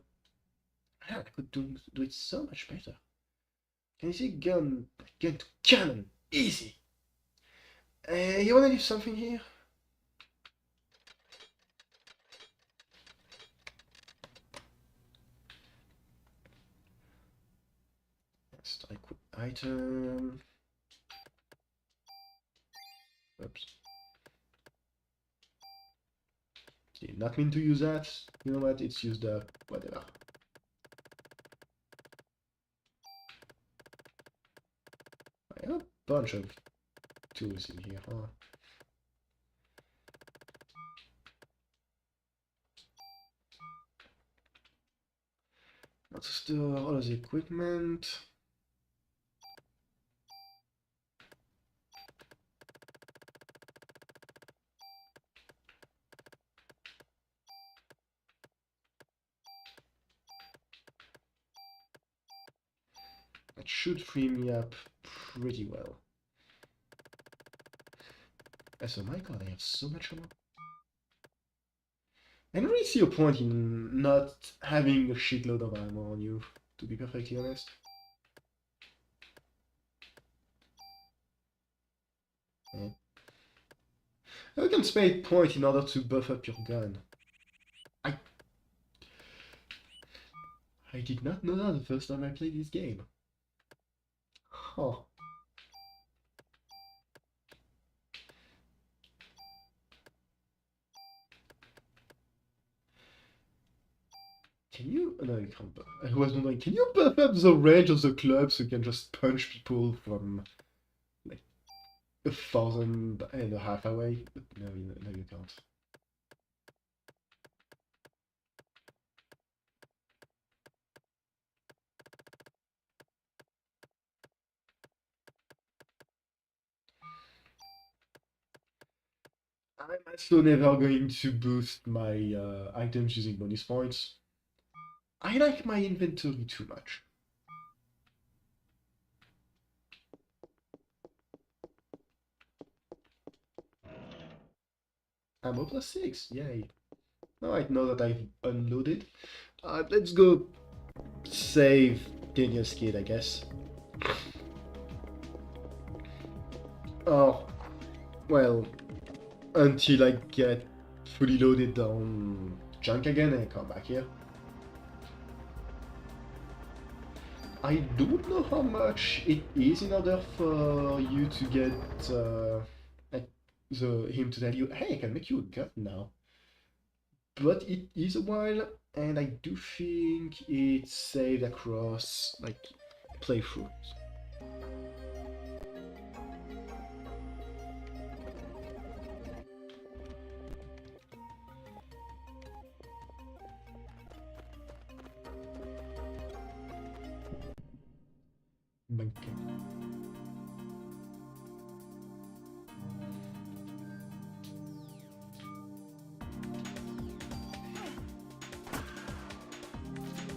I could do it so much better. Can you see gun to cannon? Easy. You wanna leave something here? Let's equip item. Oops. Did not mean to use that. You know what? It's used up. Whatever. I have a bunch of tools in here, huh? Let's store all of the equipment. That should free me up pretty well. So my god, I have so much ammo. I don't really see a point in not having a shitload of ammo on you, to be perfectly honest. Yeah. You can spare a point in order to buff up your gun. I I did not know that the first time I played this game. Huh. Can you? No, you can't buff. I was wondering, can you buff up the range of the club so you can just punch people from like 1,500 away? But no, you can't. I'm also never going to boost my items using bonus points. I like my inventory too much. Ammo plus 6, yay. Alright, now that I've unloaded, let's go save Daniel's kid, I guess. Oh, well, until I get fully loaded on junk again and come back here. I don't know how much it is in order for you to get like him to tell you, hey, I can make you a gun now. But it is a while, and I do think it's saved across like playthroughs. Okay.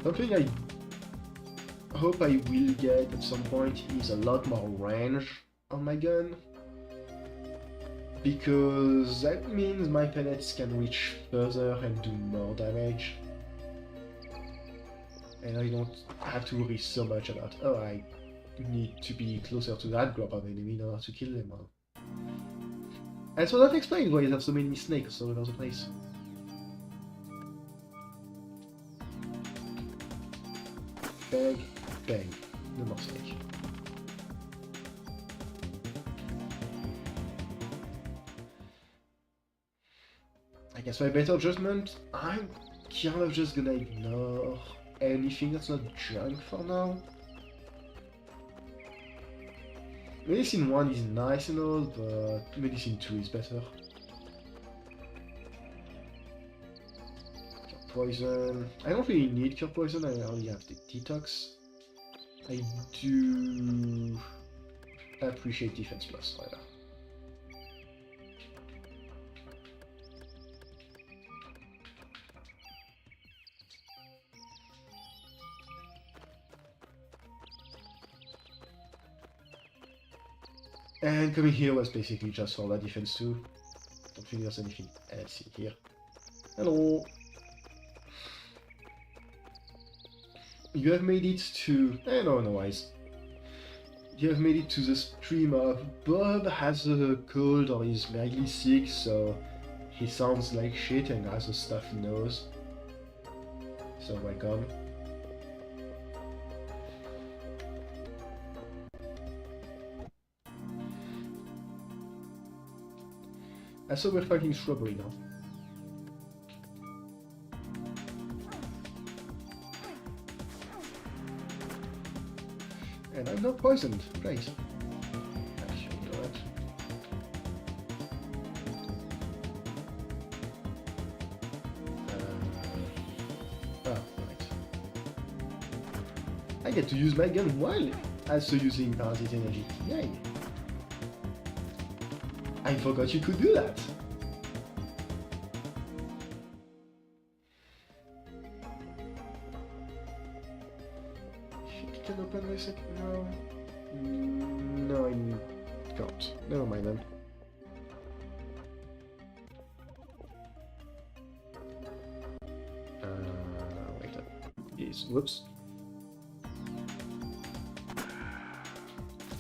Something I hope I will get at some point is a lot more range on my gun, because that means my pellets can reach further and do more damage, and I don't have to worry so much about, oh, I need to be closer to that group of enemy in order to kill them all. And so that explains why you have so many snakes all over the place. Bang, bang, no more snake. I guess by better judgment, I'm kind of just gonna ignore anything that's not junk for now. Medicine 1 is nice and all, but Medicine 2 is better. Cure Poison. I don't really need Cure Poison, I already have the Detox. I do appreciate Defense Plus, right now. And coming here was basically just for that defense too. Don't think there's anything else in here. Hello! You have made it to... no, otherwise. You have made it to the stream of Bob has a cold or is mildly sick, so he sounds like shit and has a stuffed nose. So welcome. I saw we're fighting shrubbery now. And I'm not poisoned. Great. Actually, you know what? Right. I get to use my gun while also using Parasite Energy. Yay! I forgot you could do that! I can open this now? No, I can't. Never mind then. Whoops.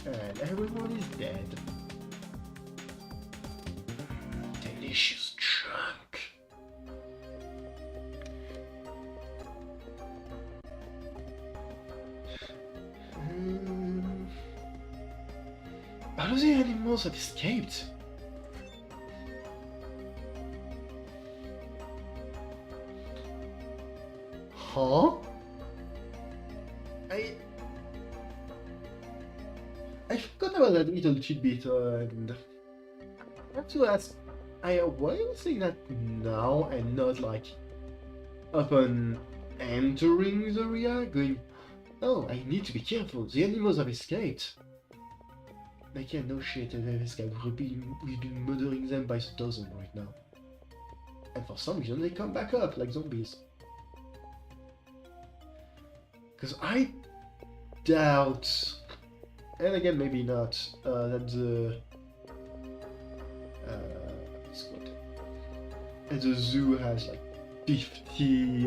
And everyone is dead. Delicious junk. All of the animals have escaped. Huh? I forgot about that little tidbit, and I have to ask, why are you saying that now and not like upon entering the area, going, oh, I need to be careful, the animals have escaped. Like, yeah, no shit, they've escaped. We've been murdering them by the dozen right now. And for some reason, they come back up like zombies. Because I doubt, and again, maybe not, that the zoo has like 50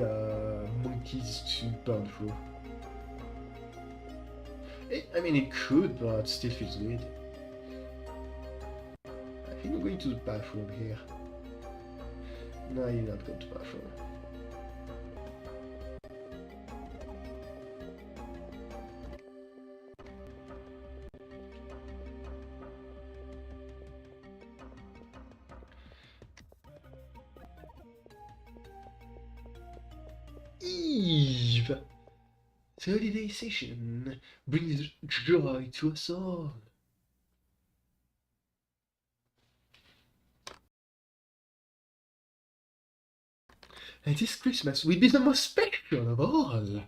monkeys to burn through. I mean, it could, but still feels weird. I think I'm going to the bathroom here. No, you're not going to the bathroom. Eve! The holiday session brings joy to us all. And this Christmas will be the most special of all.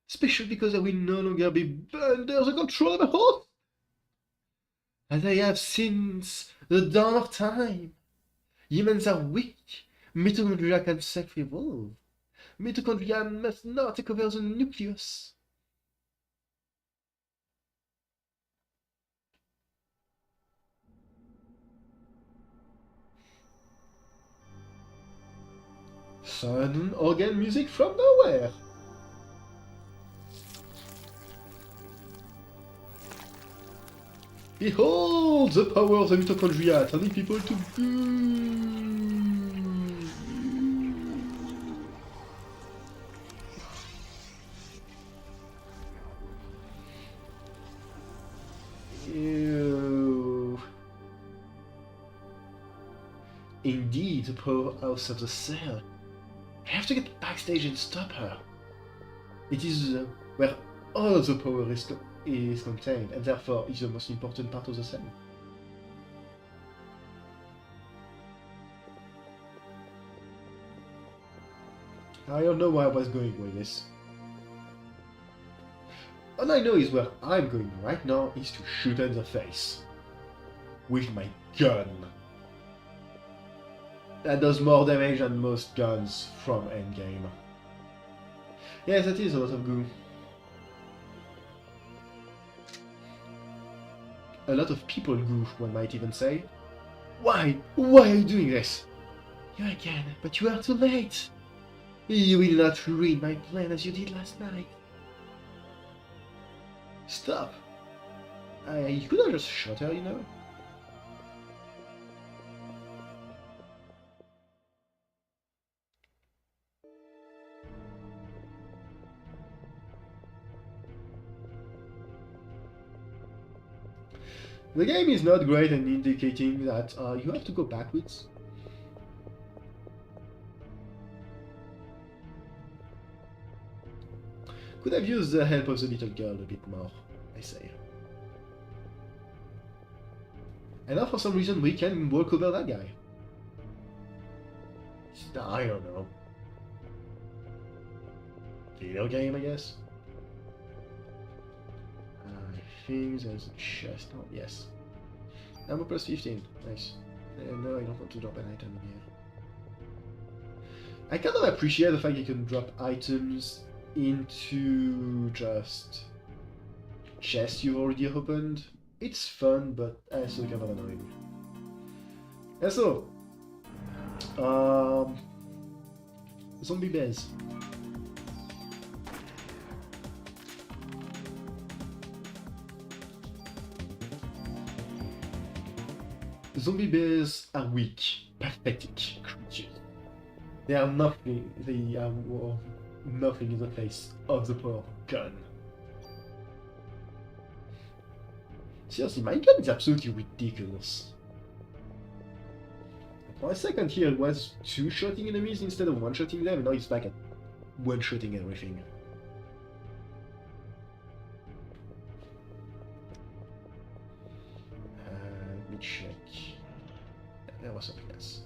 Special because I will no longer be under the control of a host, as I have since the dawn of time. Humans are weak. Mitochondria can self-evolve. Mitochondria must not take over the nucleus. Sudden organ music from nowhere. Behold the power of the mitochondria, turning people to goo. Ew. Indeed, the powerhouse of the cell. I have to get backstage and stop her. It is where all of the power is contained, and therefore is the most important part of the cell. I don't know where I was going with this. All I know is where I'm going right now is to shoot her in the face. With my gun. That does more damage than most guns from Endgame. Yes, that is a lot of goo. A lot of people goo, one might even say. Why? Why are you doing this? You again, but you are too late. You will not ruin my plan as you did last night. Stop. You could have just shot her, you know? The game is not great in indicating that you have to go backwards. Could have used the help of the little girl a bit more, I say. And now for some reason we can walk over that guy. I don't know. Video game, I guess? I think there's a chest. Oh, yes. Number plus 15. Nice. No, I don't want to drop an item in here. I kind of appreciate the fact you can drop items into just chests you've already opened. It's fun, but also kind of annoying. And so, Zombie bears. Zombie bears are weak, pathetic creatures. They are nothing. They are nothing in the face of the power gun. Seriously, my gun is absolutely ridiculous. For a second here, it was two-shotting enemies instead of one-shotting them, and now it's back at one-shotting everything. Let me check. There was something else.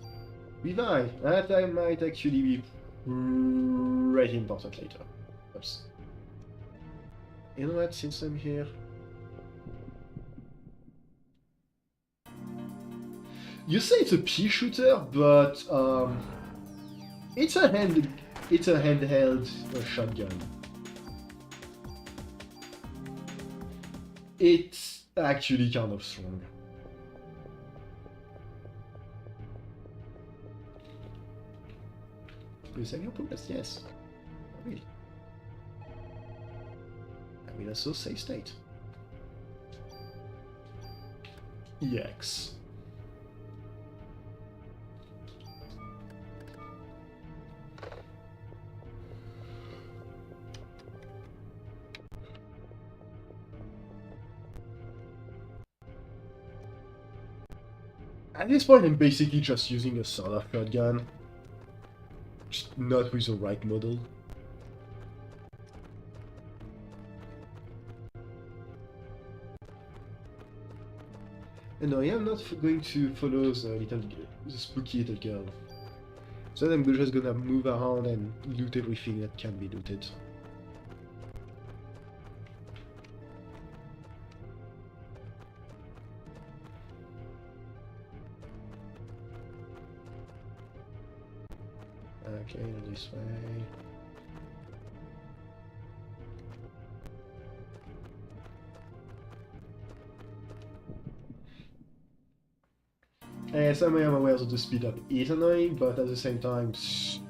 Revive! That might actually be pretty important later. Oops. You know what, since I'm here... You say it's a pea shooter, but it's a handheld shotgun. It's actually kind of strong. Do you save your progress? Yes. I will. I will also save state. EX. At this point, I'm basically just using a solar shotgun. Just not with the right model. And no, I am not going to follow the spooky little girl. So I'm just gonna move around and loot everything that can be looted. Okay, this way. Some I am aware that the speed up is annoying, but at the same time,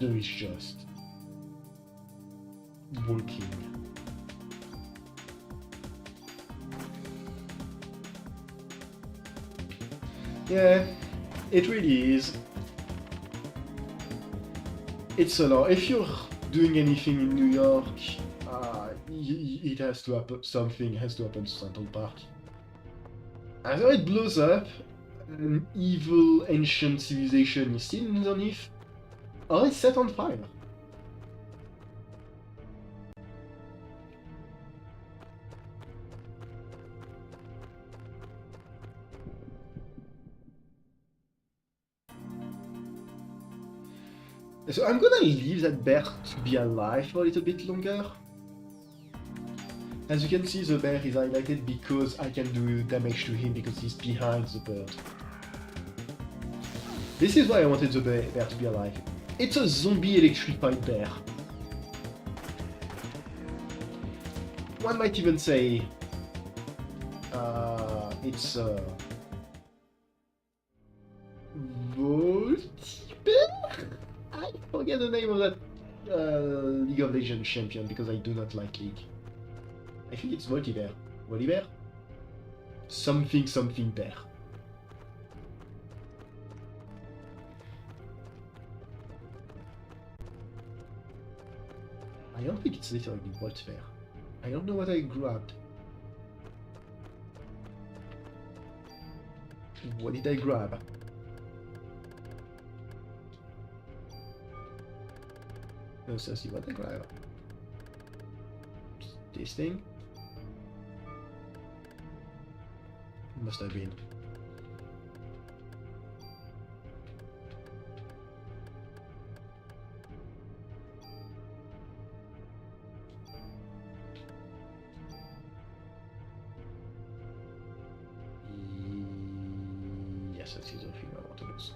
there is just walking. Yeah, it really is. It's a lot. If you're doing anything in New York, it has to happen. Something has to happen to Central Park. Either it blows up, an evil ancient civilization is still underneath, or it's set on fire. So I'm gonna leave that bear to be alive for a little bit longer. As you can see, the bear is highlighted because I can do damage to him because he's behind the bird. This is why I wanted the bear to be alive. It's a zombie electrified bear. One might even say it's a Volti-bear? I forget the name of that League of Legends champion because I do not like League. I think it's Volti-bear. Volibear? Something bear. I don't think it's literally Volti-bear. I don't know what I grabbed. What did I grab? No, seriously, what did I grab? This thing? Must have been. Yes, that is the thing I want to lose.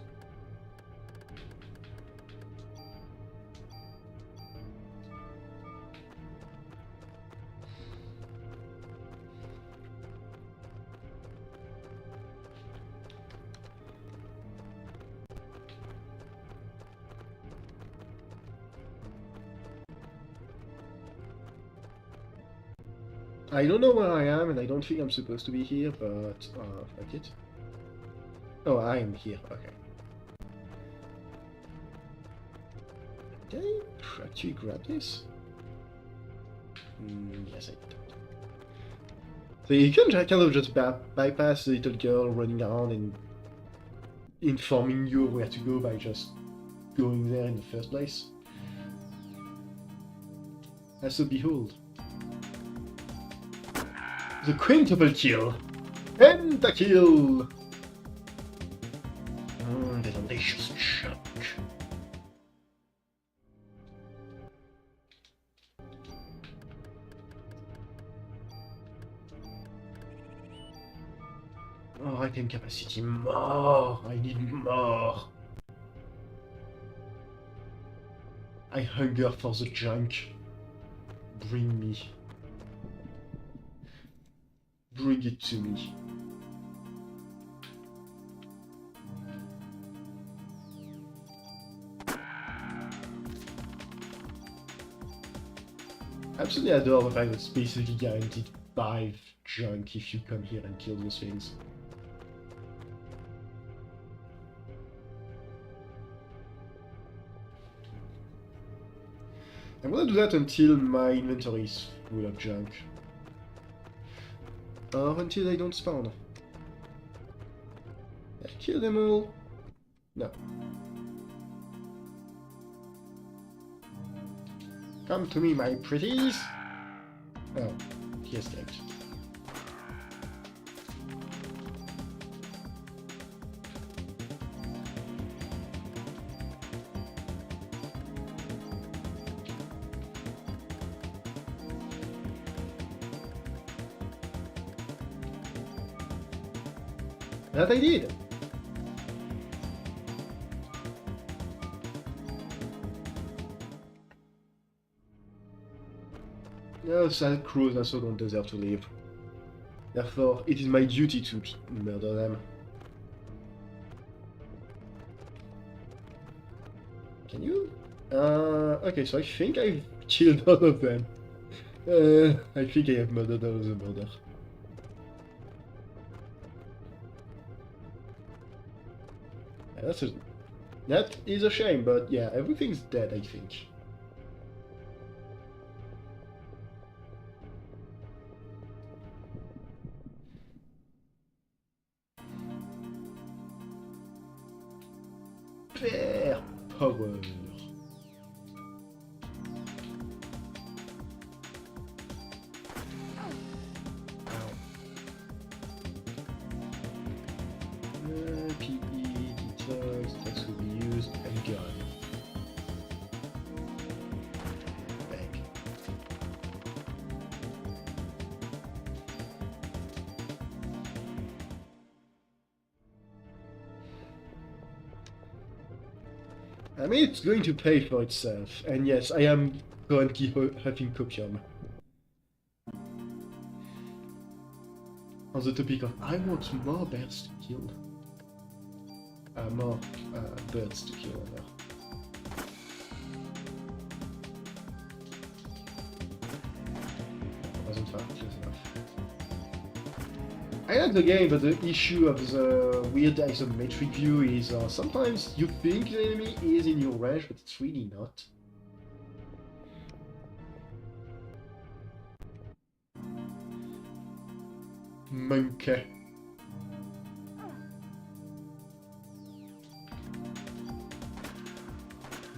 I don't know where I am, and I don't think I'm supposed to be here, but fuck it. Oh, I am here. Okay. Did I actually grab this? Yes, I did. So you can kind of just bypass the little girl running around and informing you where to go by just going there in the first place. And so behold. The quintuple kill! Pentakill! The delicious chunk. Oh, item capacity, more! I need more! I hunger for the junk. Bring me. Bring it to me. Absolutely adore the fact that it's basically guaranteed 5 junk if you come here and kill those things. I'm gonna do that until my inventory is full of junk. Or until they don't spawn. I kill them all. No. Come to me, my pretties! Oh, he escaped. That I did! No, sad crows also don't deserve to live. Therefore, it is my duty to murder them. Can you? Okay, so I think I've killed all of them. I think I have murdered all of the murder. That is a shame, but yeah, everything's dead, I think. Bear power. I mean, it's going to pay for itself, and yes, I am currently having copium. On the topic of, I want more birds to kill. More birds to kill, rather. Wasn't far close enough. I like the game, but the issue of the weird isometric view is sometimes you think the enemy is in your range, but it's really not. Monkey.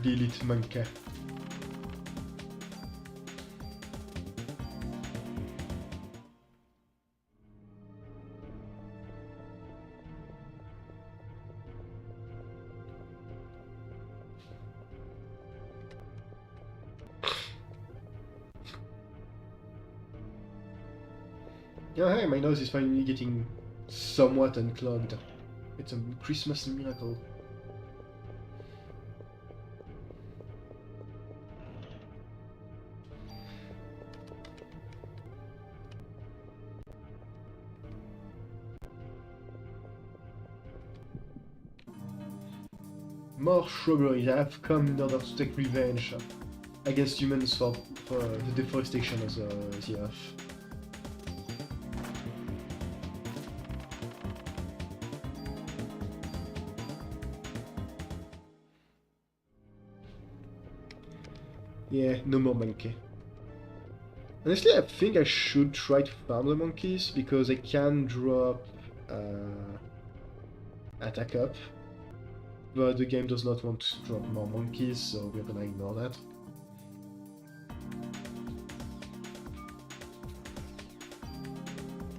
Delete monkey. Oh hey, my nose is finally getting somewhat unclogged. It's a Christmas miracle. More shrubberies have come in order to take revenge against humans for the deforestation of the earth. Yeah, no more monkey. Honestly, I think I should try to farm the monkeys, because I can drop attack up. But the game does not want to drop more monkeys, so we're gonna ignore that.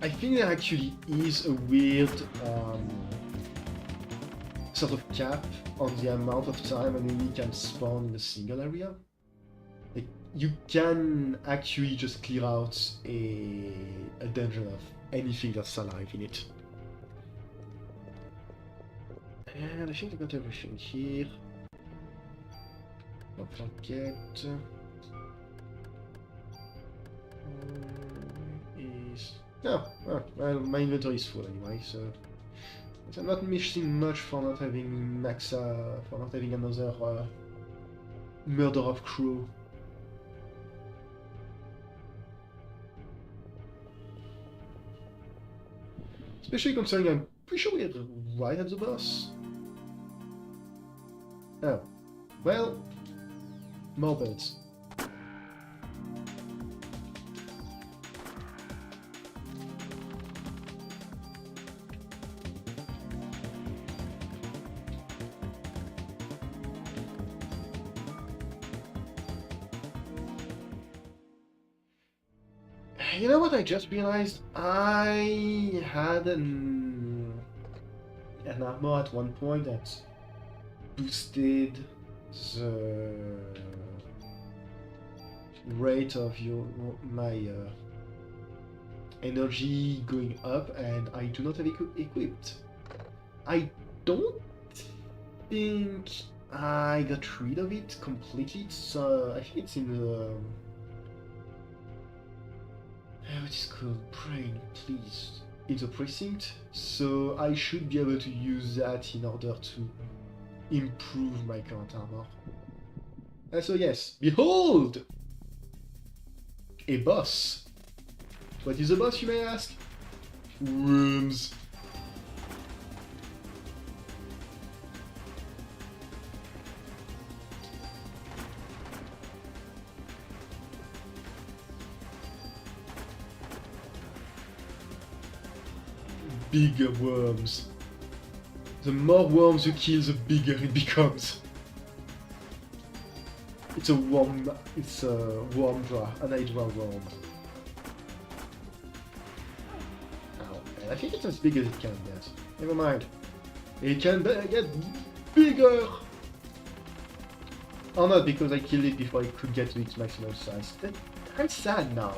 I think there actually is a weird sort of cap on the amount of time an enemy can spawn in a single area. Like, you can actually just clear out a dungeon of anything that's alive in it. And I think I got everything here. Don't forget. Well, my inventory is full anyway, so I'm not missing much for not having for not having another murder of crow. Especially considering I'm pretty sure we're right at the boss. Oh, well, more birds. You know what I just realized? I had an armor at one point that boosted the rate of my energy going up, and I do not have it equipped. I don't think I got rid of it completely, so I think it's in the... what is called? Brain, please. In the precinct, so I should be able to use that in order to improve my current armor. So yes, behold! A boss. What is a boss, you may ask? Worms. Bigger worms. The more worms you kill, the bigger it becomes. It's a worm. It's a wormdra, an hydra worm. Ow, and I think it's as big as it can get. Never mind. It can get bigger. Or not, because I killed it before it could get to its maximum size. I'm sad now.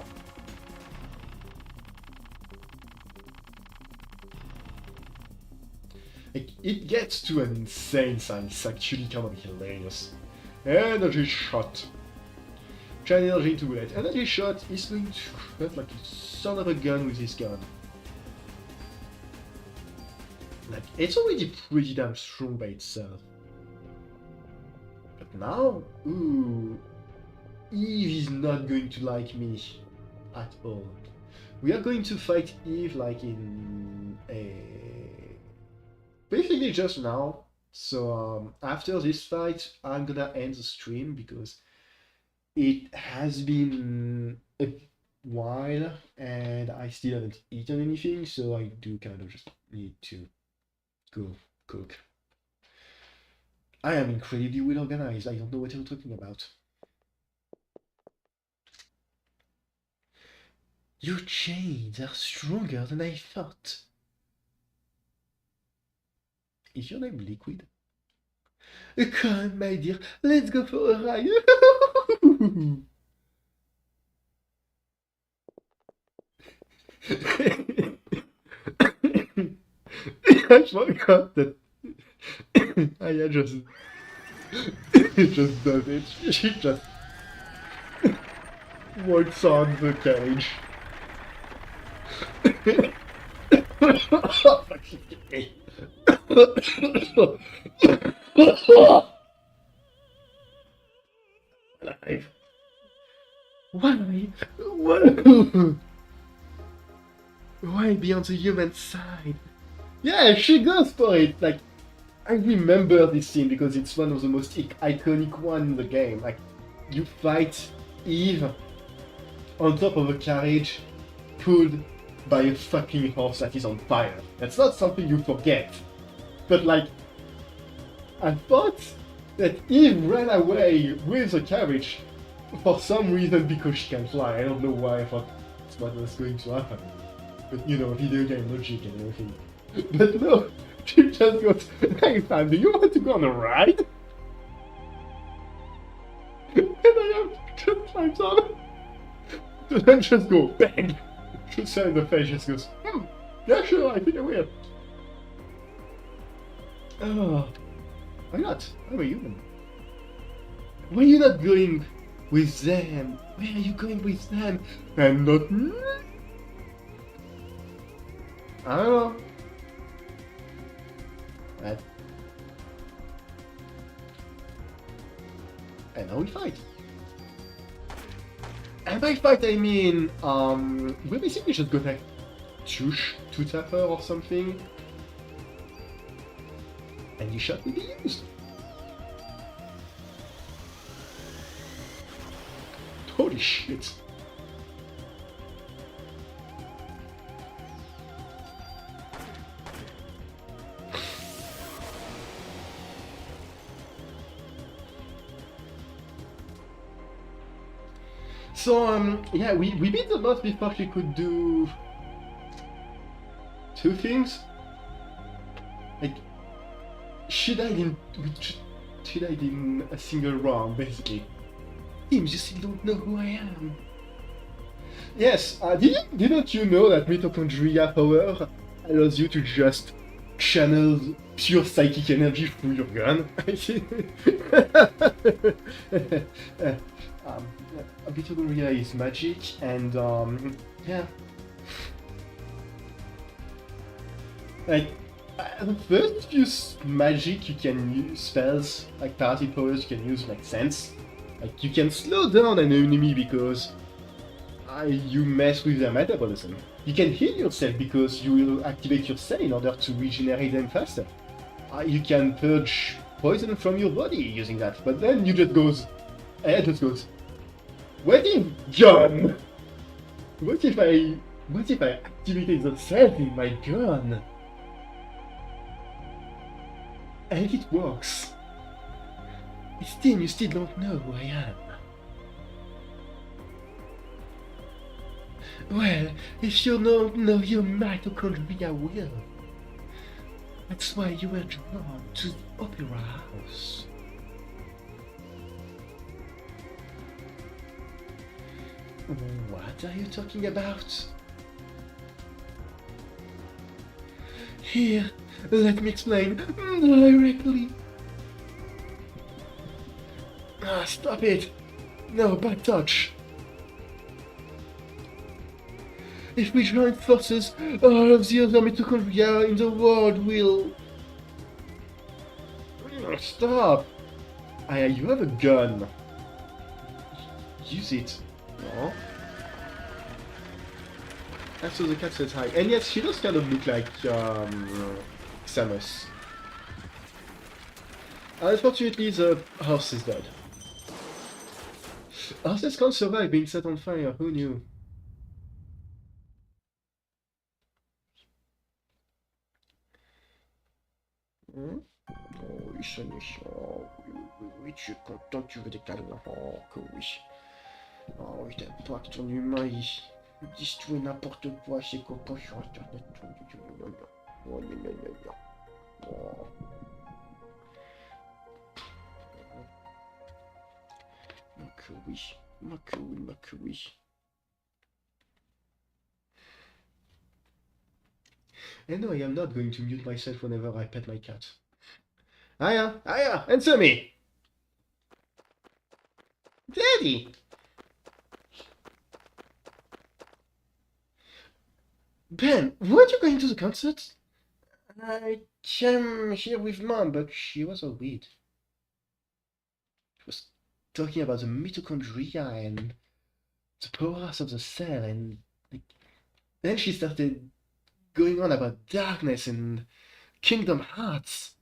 It gets to an insane size. It's actually kind of hilarious. Energy shot. Chain energy into bullet. Energy shot is going to hurt like a son of a gun with this gun. Like, it's already pretty damn strong by itself. But now, ooh, Eve is not going to like me at all. We are going to fight Eve like in a... basically just now. So after this fight, I'm gonna end the stream because it has been a while and I still haven't eaten anything, so I do kind of just need to go cook. I am incredibly well organized. I don't know what you're talking about. Your chains are stronger than I thought. Is your name Liquid? Come, my dear, let's go for a ride. I forgot that Aya just does it. She just walks on the cage. Alive. Why? Why be on the human side? Yeah, she goes for it. Like, I remember this scene because it's one of the most iconic ones in the game. Like, You fight Eve on top of a carriage pulled by a fucking horse that is on fire. That's not something you forget. But like, I thought that Eve ran away with the carriage for some reason because she can fly. I don't know why I thought that's what was going to happen. But you know, video game logic and everything. But no, she just goes, "Hey fam, do you want to go on a ride?" And I am just climbs on. And then just go bang! Shoots her in the face, just goes, yeah sure, I think I will. Oh, why not? I'm a human. Why are you not going with them? Where are you going with them? And not me? I don't know. And now we fight. And by fight I mean, we basically just go like to tap her or something. And the shot will be used. Holy shit. So, yeah, we beat the boss before she could do two things. Like, she died in a single round, basically. Teams, you still don't know who I am. Yes, didn't you know that mitochondria power allows you to just channel pure psychic energy through your gun? Mitochondria is magic, and yeah. Like, the first few magic you can use, spells, like party powers you can use, make sense. Like, you can slow down an enemy because you mess with their metabolism. You can heal yourself because you will activate your cell in order to regenerate them faster. You can purge poison from your body using that, but then you just goes, what if gun? What if I activated the cell in my gun? And it works. Steam, you still don't know who I am. Well, if you don't know your mitochondria will. That's why you were drawn to the opera house. What are you talking about? Here, let me explain directly. Stop it! No, bad touch. If we join forces, all of the other mitochondria in the world will... Stop! You have a gun. Use it. No. So the cat says hi. And yes, she does kind of look like Samus. Unfortunately, the horse is dead. Horses can't survive being set on fire, who knew? Oh, oui, ce n'est ça. Oui, tu es content, tu veux des câlins. Oh, que oui. Oh, oui, t'aimes pas que ton humain, il dise tout et n'importe quoi, c'est copains sur Internet. Oh, oh. Que oui, que oui. And no, I am not going to mute myself whenever I pet my cat. Aya, answer me! Daddy! Ben, weren't you going to the concert? I came here with Mom, but she was all weird. She was talking about the mitochondria and the powers of the cell, and like, then she started going on about darkness and Kingdom Hearts.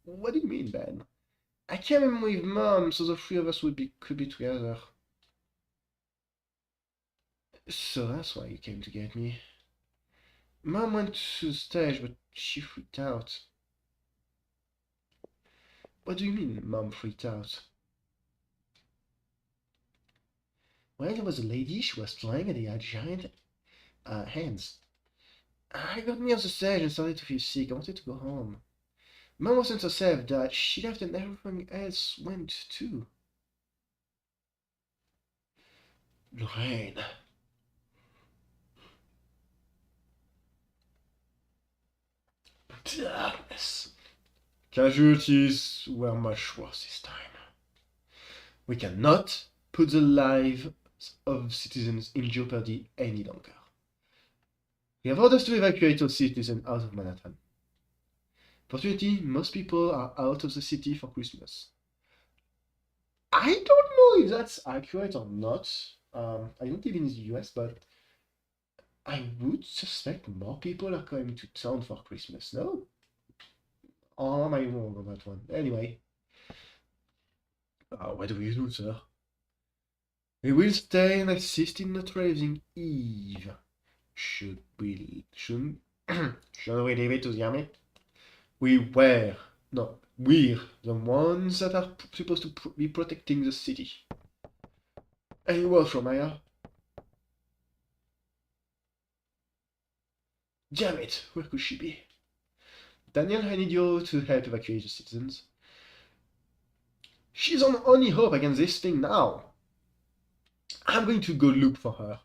What do you mean, Ben? I came in with Mom, so the three of us could be together. So that's why you came to get me. Mom went to the stage, but she freaked out. What do you mean, Mom freaked out? Well, there was a lady, she was flying and they had giant hands. I got me off the stage and started to feel sick. I wanted to go home. Mom wasn't so safe that she left and everything else went too. Lorraine. Darkness. Casualties were much worse this time. We cannot put the lives of citizens in jeopardy any longer. We have orders to evacuate all citizens out of Manhattan. Fortunately, most people are out of the city for Christmas. I don't know if that's accurate or not. I don't live in the US, but I would suspect more people are coming to town for Christmas, no? Or am I wrong on that one? Anyway. What do we do, sir? We will stay and assist in neutralizing Eve. Shouldn't we leave it to the army? We're the ones that are supposed to be protecting the city. Any word from Maya? Damn it, where could she be? Daniel, I need you to help evacuate the citizens. She's our only hope against this thing now. I'm going to go look for her.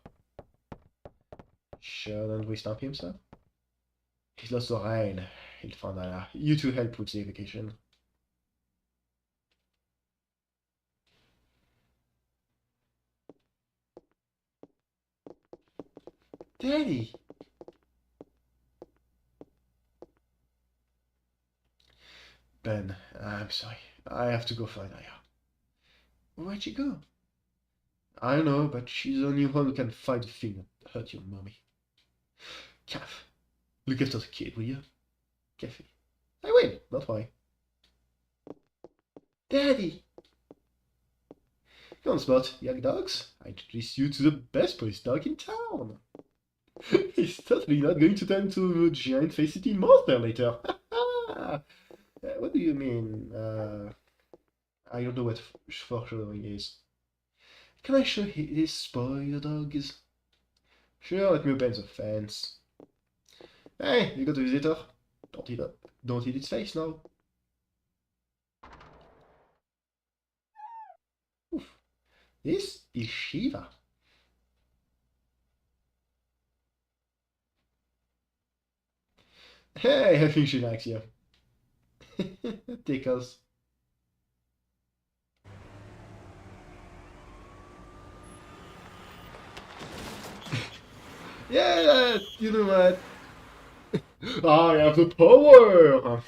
Shouldn't we stop him, sir? He's lost Lorraine. He'll find Anna. You two help with the evacuation. Daddy! Ben, I'm sorry. I have to go find Aya. Where'd she go? I don't know, but she's the only one who can fight the thing that hurt your mommy. Calf, look after the kid, will you? Kathy. I will, don't worry. Daddy! Come on, Spot, young dogs. I introduce you to the best police dog in town. He's totally not going to turn into a giant face eating monster later. What do you mean? I don't know what foreshadowing is. Can I show this spoil the dogs? Sure, let me open the fence. Hey, you got a visitor? Don't hit its face now. Oof. This is Shiva. Hey, I think she likes you. Tickles. Yeah, you know what? I have the power!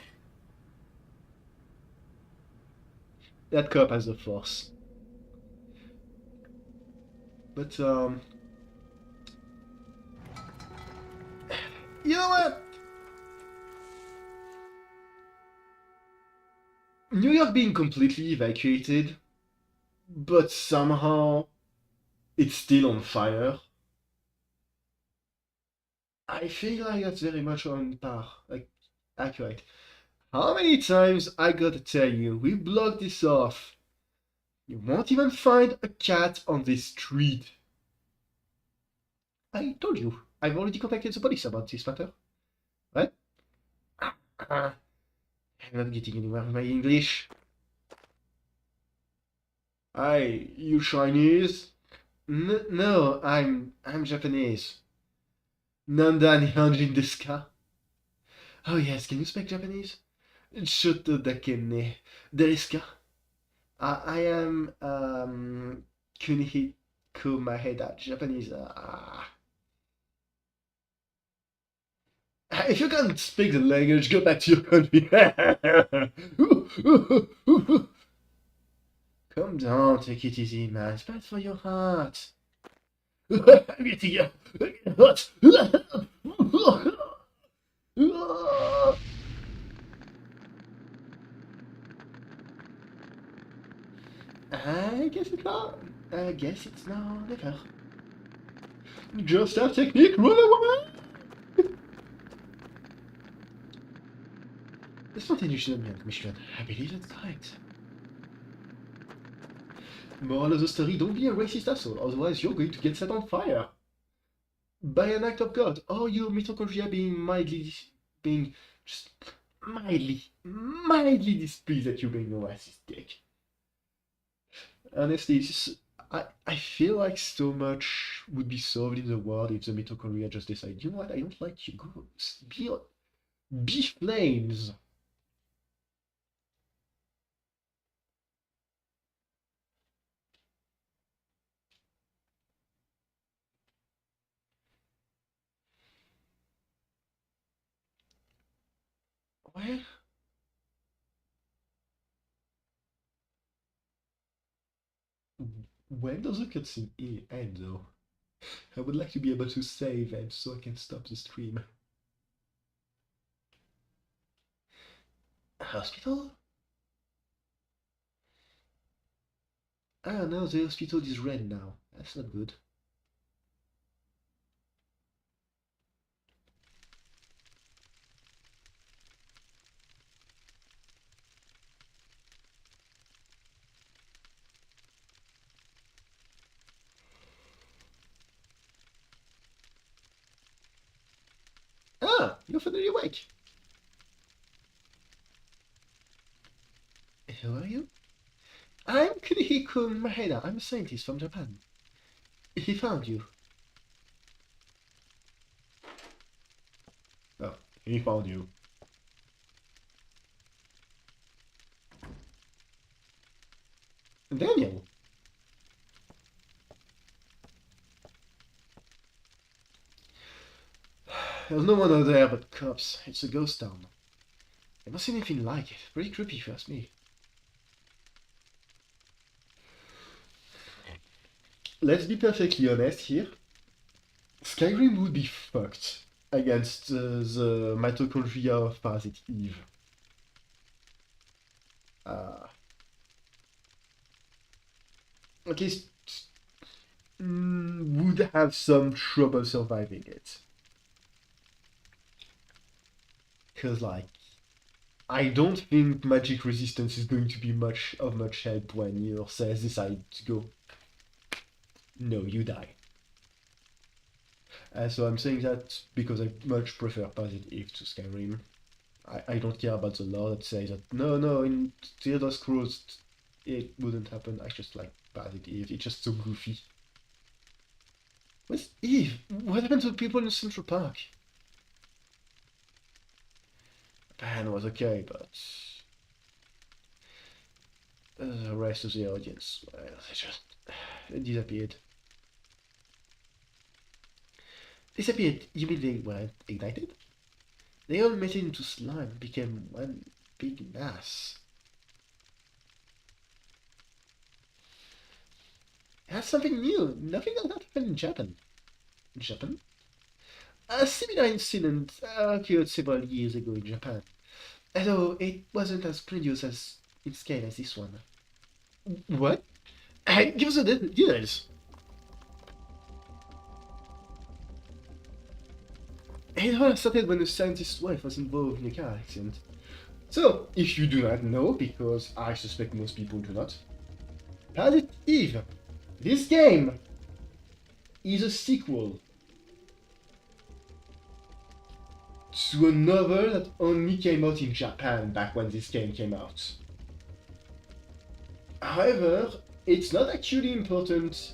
That cop has the force. But, you know what? New York being completely evacuated, but somehow it's still on fire. I feel like that's very much on par, like, accurate. How many times I gotta tell you, we blocked this off. You won't even find a cat on this street. I told you, I've already contacted the police about this matter. What? I'm not getting anywhere with my English. Hi, you Chinese? No, I'm Japanese. Nanda Nihonjin desu ka? Oh yes, can you speak Japanese? Shoto dake ne desu ka? I am Kunihiko Maeda, Japanese. If you can't speak the language, go back to your country. Calm down, take it easy, man. It's bad for your heart. I'm getting hot. I guess it's now never. Just a technique, run away! The spontaneous mission. I believe that's right. Moral of the story, don't be a racist asshole, otherwise you're going to get set on fire. By an act of God, or your mitochondria being just mildly displeased at you being a racist dick. Honestly, I feel like so much would be solved in the world if the mitochondria just decide, you know what, I don't like you, go be flames. Well, when does the cutscene end though? I would like to be able to save and so I can stop the stream. Hospital? Ah, no, the hospital is red now. That's not good. Ah, you're finally awake. Who are you? I'm Kunihiko Maheda. I'm a scientist from Japan. He found you. Oh, he found you. Daniel. There's no one out there but cops. It's a ghost town. Never seen anything like it. Pretty creepy if you ask me. Let's be perfectly honest here. Skyrim would be fucked against the mitochondria of Parasite EVE. At least would have some trouble surviving it. Because, like, I don't think magic resistance is going to be much help when your cells decide to go, no, you die. So I'm saying that because I much prefer Parasite EVE to Skyrim. I don't care about the law that says that, no, in The Elder Scrolls it wouldn't happen. I just like Parasite EVE, it's just so goofy. Where's Eve? What happened to the people in Central Park? Pan was okay, but the rest of the audience, well, they just disappeared. Disappeared? You mean they weren't ignited? They all melted into slime and became one big mass. That's something new. Nothing like that happened in Japan. In Japan? A similar incident occurred several years ago in Japan, although it wasn't as grandiose as in scale as this one. What? Give us the details. It all started when a scientist's wife was involved in a car accident. So, if you do not know, because I suspect most people do not, Parasite EVE, this game, is a sequel to a novel that only came out in Japan back when this game came out. However, it's not actually important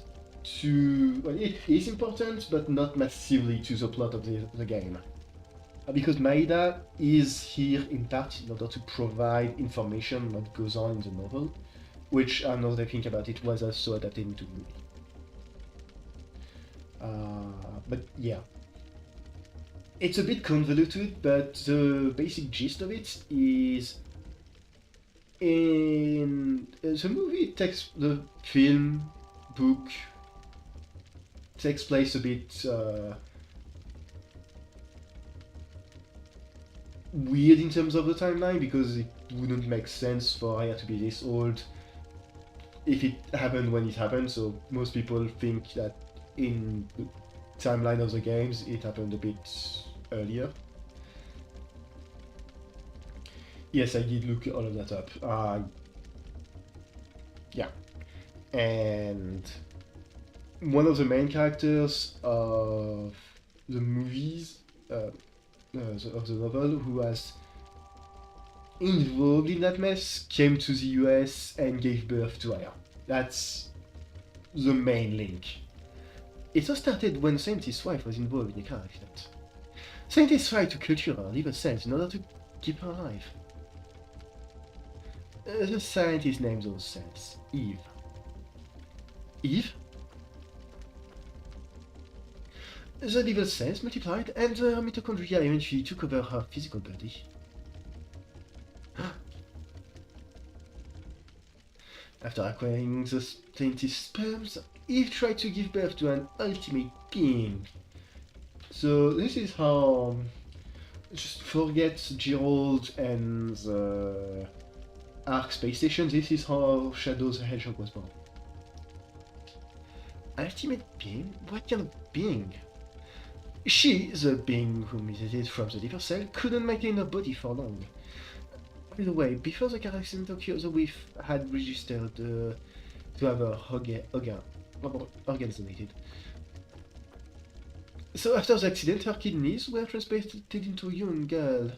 to... well, it is important, but not massively to the plot of the game. Because Maeda is here in part in order to provide information on what goes on in the novel, which, now that I think about it, was also adapted into the movie. But yeah. It's a bit convoluted, but the basic gist of it is... in the movie takes... the film, book, takes place a bit weird in terms of the timeline, because it wouldn't make sense for Aya to be this old if it happened when it happened. So most people think that in the timeline of the games it happened a bit earlier. Yes, I did look all of that up. Yeah, and one of the main characters of the movies, of the novel, who was involved in that mess, came to the US and gave birth to Aya. That's the main link. It all started when the scientist's wife was involved in a car accident. Scientists tried to culture her liver cells in order to keep her alive. The scientist named those cells Eve. Eve? The liver cells multiplied and the mitochondria eventually took over her physical body. After acquiring the scientist's sperms, Eve tried to give birth to an ultimate being. So this is how... Just forget Gerald and the Ark space station, this is how Shadow the Hedgehog was born. Ultimate being? What kind of being? She, the being who mutated from the liver cell, couldn't maintain her body for long. By the way, before the car accident Tokyo, the Whiff had registered to have her organs donated. So after the accident, her kidneys were transplanted into a young girl,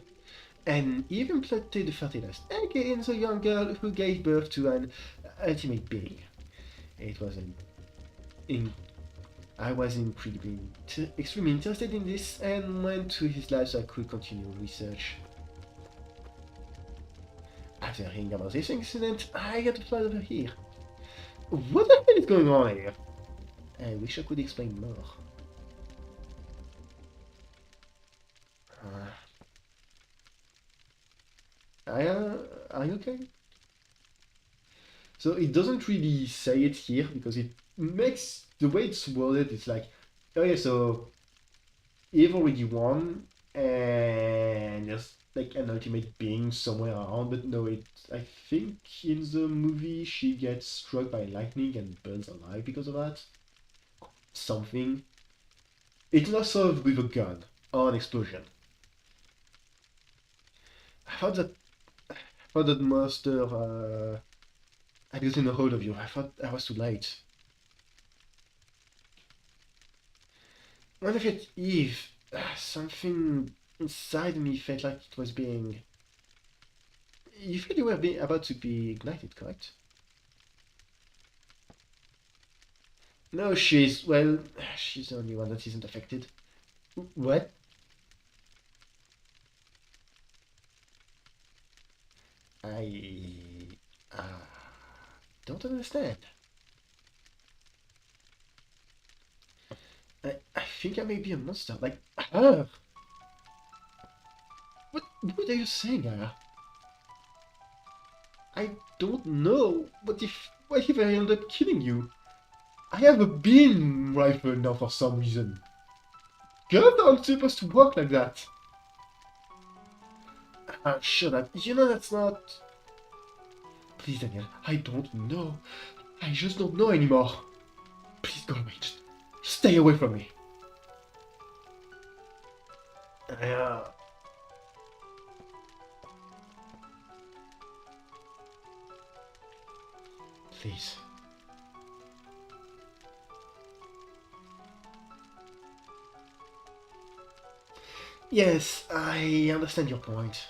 and even planted a fertilized egg in the young girl who gave birth to an ultimate being. It was I was extremely interested in this and went to his lab so I could continue research. After hearing about this incident, I got to fly over here. What the hell is going on here? I wish I could explain more. Are you okay? So it doesn't really say it here because it makes the way it's worded. It's like, oh yeah, so Eve already won, and there's like an ultimate being somewhere around. But no, I think in the movie she gets struck by lightning and burns alive because of that. Something. It's not solved with a gun or an explosion. I thought that monster had gotten a hold of you. I thought I was too late. When I felt Eve, something inside me felt like it was being... You felt you were about to be ignited, correct? No, she's the only one that isn't affected. What? I... don't understand. I think I may be a monster, like her. What are you saying, Aya? I don't know. What if I end up killing you? I have a beam rifle now for some reason. Guns aren't supposed to work like that. Shut up. You know that's not... Please, Daniel, I don't know. I just don't know anymore. Please go away. Just stay away from me. Please. Yes, I understand your point.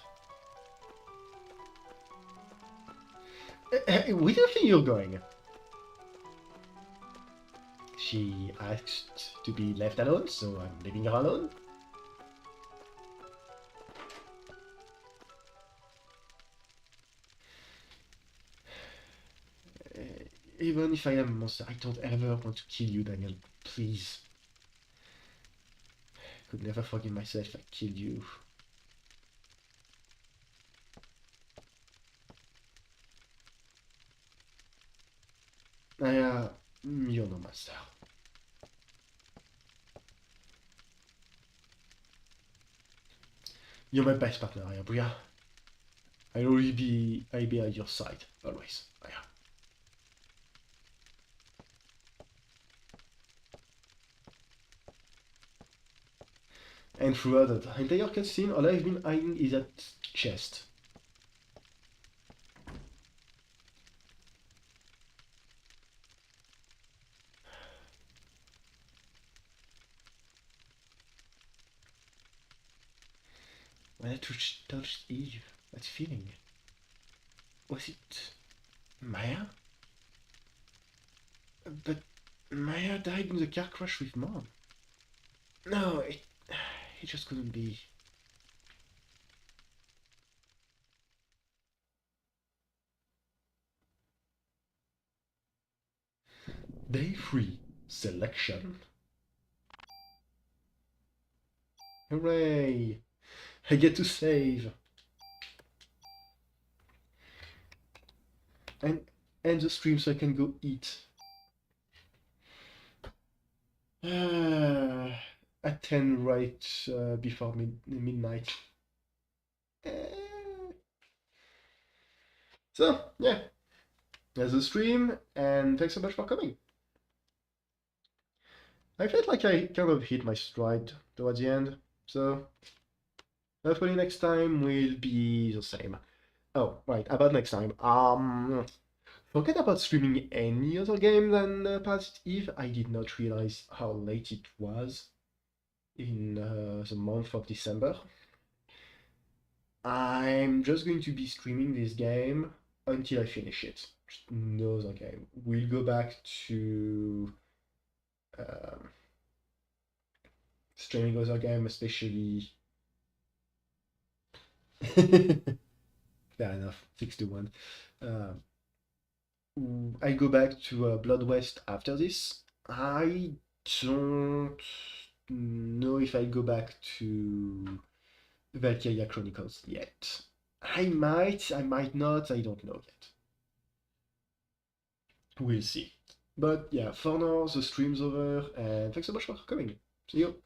Where do you think you're going? She asked to be left alone, so I'm leaving her alone. Even if I am a monster, I don't ever want to kill you, Daniel. Please. I could never forgive myself if I killed you. You're no monster. You're my best partner, Aya, Bria. I'll be at your side, always, Aya. And throughout that entire cutscene, all I've been eyeing is that chest. When I touched Eve, that feeling. Was it Maya? But Maya died in the car crash with Mom. No, it just couldn't be. Day 3. Selection. Hooray! I get to save! And end the stream so I can go eat. At 10 right before midnight. So, yeah. There's the stream, and thanks so much for coming. I felt like I kind of hit my stride towards the end, so hopefully next time will be the same. Oh, right, about next time. Forget about streaming any other game than Parasite EVE. I did not realize how late it was in the month of December. I'm just going to be streaming this game until I finish it. Just no other game. We'll go back to streaming other game, especially. Fair enough, 6-1. I go back to Blood West after this. I don't know if I go back to Valkyria Chronicles yet. I might not, I don't know yet. We'll see. But yeah, for now, the stream's over, and thanks so much for coming. See you.